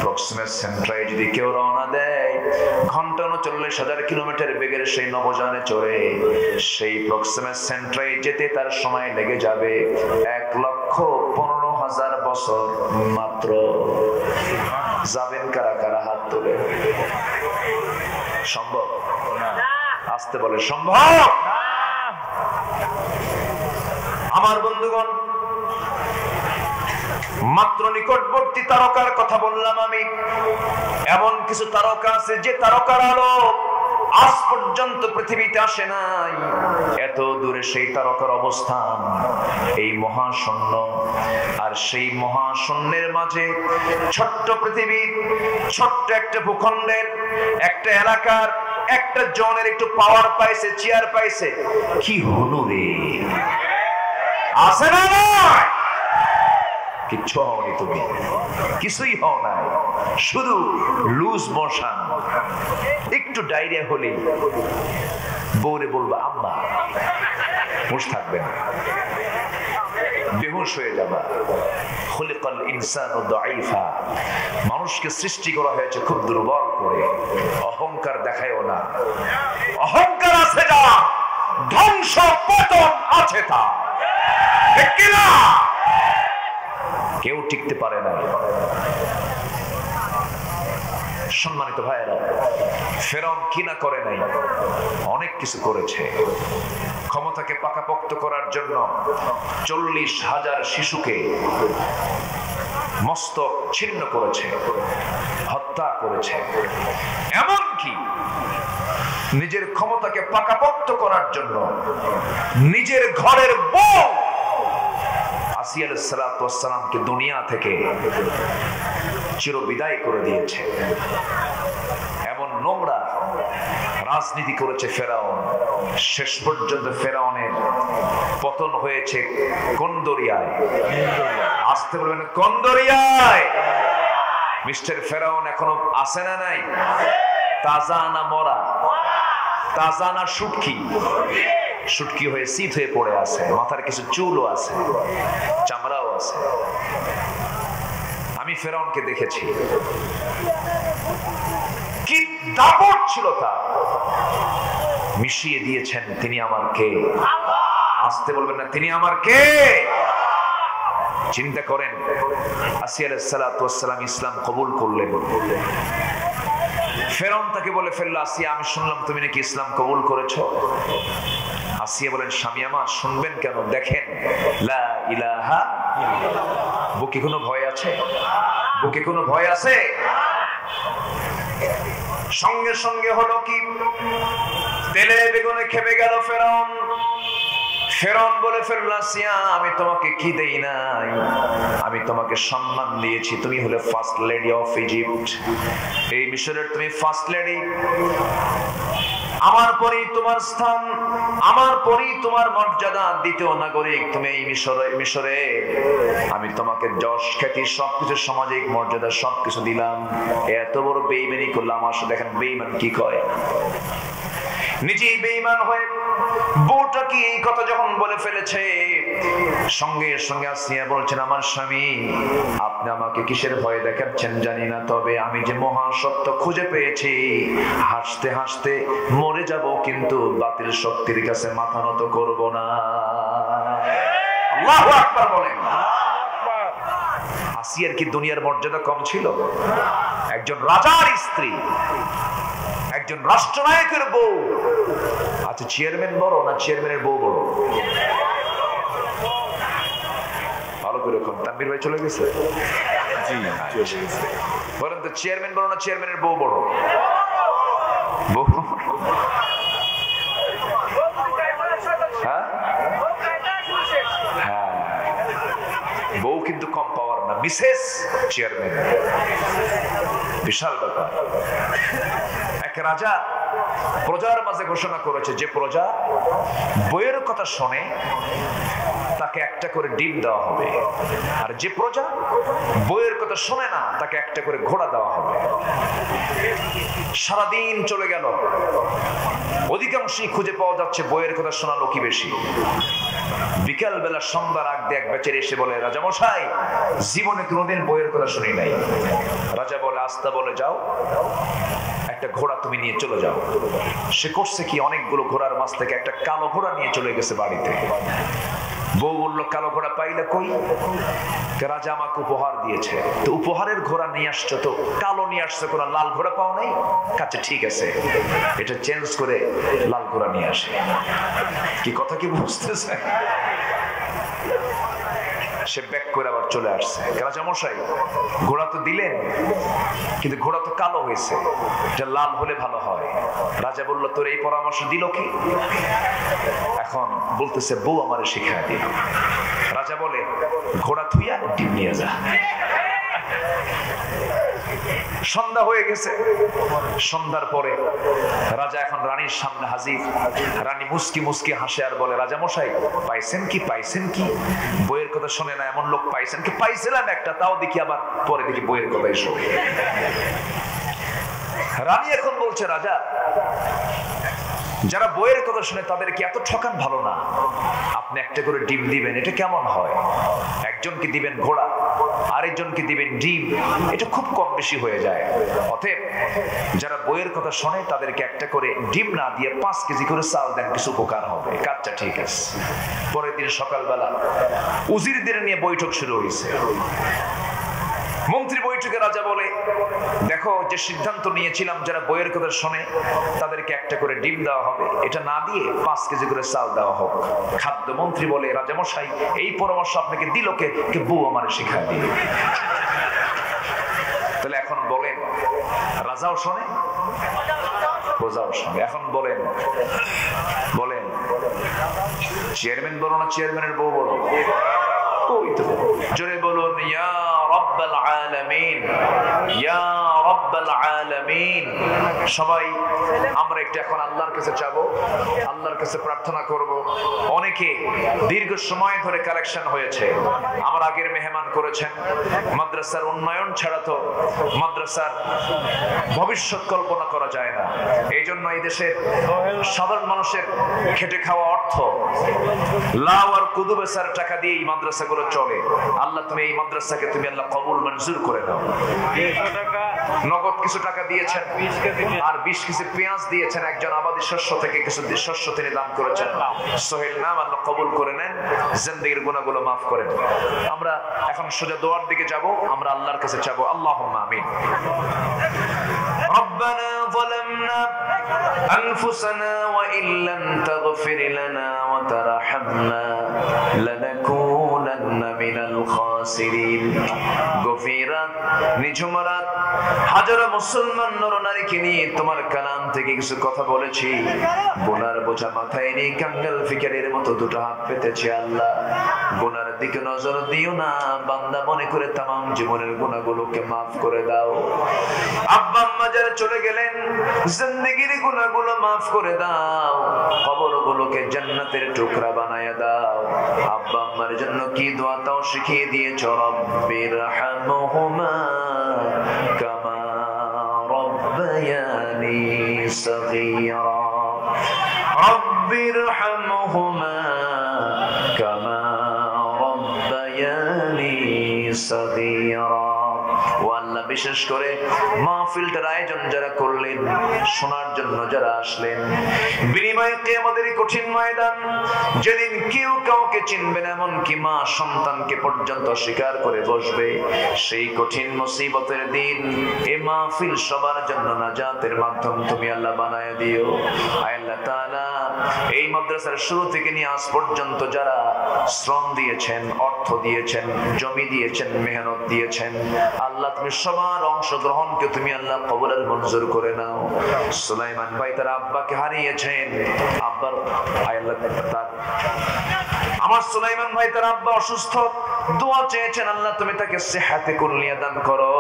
প্রক্সিমা সেন্ট্রাই যদি কেউ রওনা দেয়, ঘন্টা 39,000 কিলোমিটার বেগের সেই নভোযানে চড়ে সেই প্রক্সিমা সেন্ট্রাই যেতে তার সময় লেগে যাবে 1,15,000 বছর মাত্র। যাবেন কারা কারা? হাত তোলে। সম্ভব? আসতে বলে সম্ভব? আমার বন্ধুগণ, মাত্র নিকটবর্তী তারকার কথা বললাম আমি। এমন কিছু তারকা আছে যে তারকার আলো আজ পর্যন্ত পৃথিবীতে আসে নাই, এত দূরে সেই তারকার অবস্থান এই মহাশূন্য। আর সেই মহাশূন্যের মাঝে ছোট্ট পৃথিবীর ছোট্ট একটা ভূখণ্ডের একটা এলাকার একটা জনের একটু পাওয়ার পাইছে, চেয়ার পাইছে, কি হলো রে? আছে না নয়? কিচ্ছু হওনি, তুমি কিছুই হও নাই, শুধু লুজ মোশন। একটু ডায়রিয়া হলেই বউরে বলবো আম্মা, হুঁশ থাকবে না, বেহুশ হয়ে যাবা। খুলিকাল ইনসানু দাঈফা, মানুষকে সৃষ্টি করা হয়েছে খুব দুর্বল করে। অহংকার দেখায়ও না, অহংকার আছে যা, ধ্বংস পতন আছে তা, ঠিক কি না? কেউ টিকতে পারে না। সম্মানিত ভাইয়েরা, ফেরাউন কি না করে নাই, অনেক কিছু করেছে। ক্ষমতাকে পাকাপোক্ত করার জন্য 40,000 শিশুকে মস্তক ছিন্ন করেছে, হত্যা করেছে। এমনকি নিজের ক্ষমতাকে পাকাপোক্ত করার জন্য নিজের ঘরের বউ আসিয়া আলাইহিস সালাতু ওয়াস সালামকে দুনিয়া থেকে চিরবিদায় করে দিয়েছে। এমন নোংরা রাজনীতি করেছে ফেরাউন। শেষ পর্যন্ত ফেরাউনের পতন হয়েছে কোন দরিয়ায়? আসতে বলবেন কোন দরিয়ায়? মিস্টার ফেরাউন এখনো আছে না নাই? তাজা না মরা? তাজা না শুটকি? শুটকি হয়ে শীত হয়ে পড়ে আছে, মাথার কিছু চুলও আছে, চামড়াও আছে। আমি ফেরাউনকে দেখেছি, কি দাপট ছিল তা। মিশিয়ে দিয়েছেন তিনি আমার কে? আসতে বলবেন না তিনি আমার কে? চিন্তা করেন, আসিয়া আলাইহিস সালাতু ওয়াস সালাম ইসলাম কবুল করলেন। ফেরাউন তাকে বলে ফেললো, আসিয়া আমি শুনলাম তুমি নাকি ইসলাম কবুল করেছো। আসিয়া বলেন, স্বামী আমার শুনবেন কেন? দেখেন, লা ইলাহা, বুকে কোনো ভয় আছে? বুকে কোনো ভয় আছে? সঙ্গে সঙ্গে হলো কি, তেলে বেগুনে খেপে গেল ফেরাউন। ফেরাউন বলে ফেলল, আসিয়া আমি তোমাকে কি দেই নাই, আমি তোমাকে সম্মান দিয়েছি। তুমি হলে ফার্স্ট লেডি অফ ইজিপ্ট, এই মিশরের তুমি ফার্স্ট লেডি। আমার পরেই তোমার স্থান, আমার পরেই তোমার মর্যাদা, দ্বিতীয় নাগরিক তুমি এই মিশরে। আমি তোমাকে যশ খ্যাতি সবকিছু, সামাজিক মর্যাদা সবকিছু দিলাম। এত বড় বেঈমানি করলাম। আমার সাথে দেখেন বেঈমান কি কয়, নিজেই বেঈমান হয়ে বউটা কি এই কথা যখন বলে ফেলেছে, সঙ্গে সঙ্গে আসিয়া বলছেন, আমার স্বামী আপনি আমাকে কিসের ভয় দেখাচ্ছেন জানি না, তবে আমি যে মহা সত্য খুঁজে পেয়েছি, হাসতে হাসতে মরে যাব কিন্তু বাতিল শক্তির কাছে মাথা নত করব না। আল্লাহু আকবার বলেন। আসিয়ার কি দুনিয়ার মর্যাদা কম ছিল? একজন রাজার স্ত্রী, একজন রাষ্ট্রনায়কের বউ। আচ্ছা, চেয়ারম্যান বড় না চেয়ারম্যানের বউ বড়? ভালো করে তানভীর ভাই চলে গেছে। বলেন তো, চেয়ারম্যান বড় না চেয়ারম্যানের বউ বড়? বউ? হ্যাঁ, বউ কিন্তু কম পাওয়ার না, মিসেস চেয়ারম্যান, বিশাল ব্যাপার। এক রাজা প্রজার মাঝে ঘোষণা করেছে, যে প্রজা বইয়ের কথা শোনে তাকে একটা করে ডিম দেওয়া হবে, আর যে প্রজা বইয়ের কথা শোনে না তাকে একটা করে ঘোড়া দেওয়া হবে। সারাদিন চলে গেল, অধিকাংশই খুঁজে পাওয়া যাচ্ছে বইয়ের কথা শোনা লোকই বেশি। বিকাল বেলা সন্ধ্যার আগ দিয়ে এক বেচারি এসে বলে, রাজা মশাই জীবনে কোনোদিন বইয়ের কথা শুনি নাই। রাজা বলে, আস্তা বলে যাও, একটা ঘোড়া তুমি নিয়ে চলে যাও। সে করছে কি, অনেকগুলো ঘোড়ার মাঝ থেকে একটা কালো ঘোড়া নিয়ে চলে গেছে বাড়িতে। বউ বললো, কালো ঘোড়া পাইলে কই? রাজা আমাকে উপহার দিয়েছে। তো উপহারের ঘোড়া নিয়ে আসছো, তো কালো নিয়ে আসছো, কোনো লাল ঘোড়া পাও নাই? আচ্ছা ঠিক আছে, এটা চেঞ্জ করে লাল ঘোড়া নিয়ে আসে। কি কথা কি বুঝতেছে? সে ব্যাক করে আবার চলে আসছে। রাজামশাই ঘোড়া তো দিলেন, কিন্তু ঘোড়া তো কালো হয়েছে, এটা লাল হলে ভালো হয়। রাজা বলল তোর এই পরামর্শ দিল কি? এখন বলতেছে বউ আমারে শিখায় দিল। রাজা বলে ঘোড়া থুইয়া ডিম নিয়ে যা। সন্ধ্যা হয়ে গেছে। সন্ধ্যার পরে রাজা এখন রানীর সামনে হাজির। রানী মুস্কি মুস্কি হাসে আর বলে রাজামশাই পাইছেন কি, পাইছেন কি? বইয়ের কথা শোনে না এমন লোক পাইছেন কি? পাইছিলাম একটা, তাও দেখি আবার পরে দেখি বইয়ের কথাই শোনে। রানী এখন বলছে রাজা যারা বইয়ের কথা শুনে তাদেরকে এত ঠকান ভালো না, আপনি একটা করে ডিম দিবেন, এটা কেমন হয়? একজনকে দিবেন ঘোড়া, আরেকজনকে দিবেন ডিম, এটা খুব কম বেশি হয়ে যায়। অতএব যারা বইয়ের কথা শোনে তাদেরকে একটা করে ডিম না দিয়ে 5 কেজি করে চাল দেন, কিছু উপকার হবে। কাজটা ঠিক আছে। পরের দিন সকালবেলা উজিরদের নিয়ে বৈঠক শুরু হয়েছে। মন্ত্রী বৈঠকে রাজা বলে দেখো যে সিদ্ধান্ত নিয়েছিলাম যারা বইয়ের কথা শোনে তাদেরকে একটা করে ডিম দেওয়া হবে, এটা না দিয়ে 5 কেজি করে চাল দেওয়া হোক। খাদ্য মন্ত্রী বলে রাজামশাই এই পরামর্শ আপনাকে দিল কে? বউ আমার শিখায় দিল। তাহলে এখন বলেন রাজাও শোনে, প্রজাও শোনে। এখন বলেন বলেন চেয়ারম্যান বলো না চেয়ারম্যানের বউ বলো? জোরে বলুন ইয়া রাব্বাল আলামিন, ইয়া রাব্বাল আলামিন। সবাই আমরা একটু এখন আল্লাহর কাছে চাবো, আল্লাহর কাছে প্রার্থনা করব। অনেকে দীর্ঘ সময় ধরে কালেকশন হয়েছে, আমার আগের মেহমান করেছেন। মাদ্রাসার উন্নয়ন ছাড়া তো মাদ্রাসার ভবিষ্যৎ কল্পনা করা যায় না। এই জন্য এই দেশের সাধারণ মানুষের খেটে খাওয়া অর্থ লাউ আর কুদু বেচার টাকা দিয়ে এই মাদ্রাসাগুলো চলে। আল্লাহ তুমি এই মাদ্রাসাকে তুমি আল্লাহ কবুল মঞ্জুর করে দাও। নগদ কিছু টাকা দিয়েছেন আর 20 কেজি পেঁয়াজ দিয়েছেন। একজন আবাদী শস্য থেকে কিছু শস্য তিনি দান করেছেন। সোহেল নাম আল্লাহ কবুল করে নেন, জিন্দেগির গুনাহগুলো মাফ করেন। আমরা এখন সোজা দোয়ার দিকে যাব, আমরা আল্লাহর কাছে চাবো। আল্লাহুম্মা আমিন। ربنا ظلمنا أنفسنا وإن لم تغفر لنا وترحمنا لنكونن من الخاسرين। গভীরাত নিঝুম রাত হাজারো মুসলমান নরনারীকে নিয়ে তোমার কালাম থেকে কিছু কথা বলেছি। গুনার বোঝা মাথায় নিয়ে কাঙ্গাল ফিকারের মতো দুটো হাত পেতেছি। আল্লাহ গুনার দিকে নজর দিও না, বান্দা মনে করে তামাম জীবনের গুনাহগুলোকে মাফ করে দাও। আব্বা আম্মা যারা চলে গেলেন জিন্দেগির গুনাহগুলো মাফ করে দাও, কবরগুলোকে জান্নাতের টুকরা বানায়া দাও। আব্বা আম্মার জন্য কি দোয়া তাও শিখিয়ে দিয়েছো। রব্বির হামহুমা কামা রব্বায়ানি সগীরা, রব্বির হামহুমা কামা রব্বায়ানি সগীরা। ও আল্লাহ বিশেষ করে মাহফিলটার আয়োজন যারা করলেন, শোনার জন্য যারা আসলেন, বিনিময়ে কিয়ামতের কঠিন ময়দান যেদিন কেউ কাউকে চিনবে না, এমনকি মা সন্তানকে পর্যন্ত স্বীকার করে বসবে, সেই কঠিন মুসিবতের দিন এই মাহফিল সবার জন্য নাজাতের মাধ্যম তুমি আল্লাহ বানায় দিও। আল্লাহ তাআলা এই মাদ্রাসার শুরু থেকে নিয়ে আজ পর্যন্ত যারা শ্রম দিয়েছেন, অর্থ দিয়েছেন, জমি দিয়েছেন, মেহনত দিয়েছেন, আল্লাহ তুমি সবার অংশগ্রহণকে তুমি আল্লাহ কবুল আর মঞ্জুর করে নাও। সুলাইমান ভাই তার আব্বাকে হারিয়েছেন, আব্বার আল্লাহ তার আমার সুলাইমান ভাই তার আব্বা অসুস্থ, দোয়া চেয়েছেন, আল্লাহ তুমি তাকে সেহাতে কুল্লিয়া দান করো।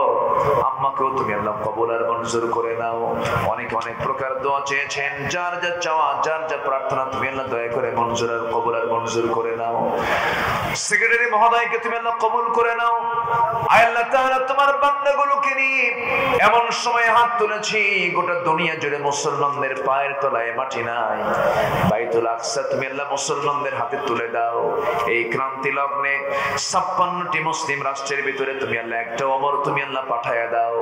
আম্মাকেও তুমি আল্লাহ কবুল আর মঞ্জুর করে নাও। অনেক অনেক প্রকার দোয়া চেয়েছেন, যার যা চাওয়া, যার যা প্রার্থনা তুমি আল্লাহ দয়া করে মঞ্জুর আর কবুল আর মঞ্জুর করে নাও। সেক্রেটারি মহোদয়কে তুমি আল্লাহ কবুল করে নাও। আল্লাহ তাআলা তোমার বান্দাগুলোকে নিয়ে এমন সময় হাত তুলেছি গোটা দুনিয়া জুড়ে মুসলমানদের পায়ের তলায় মাটি নাই। বাইতুল আকসা তুমি আল্লাহ মুসলমানদের হাতে তুলে দাও। এই ক্রান্তি লগ্নে 56টি মুসলিম রাষ্ট্রের ভিতরে তুমি আল্লাহ একটা ওমর তুমি আল্লাহ পাঠায়া দাও।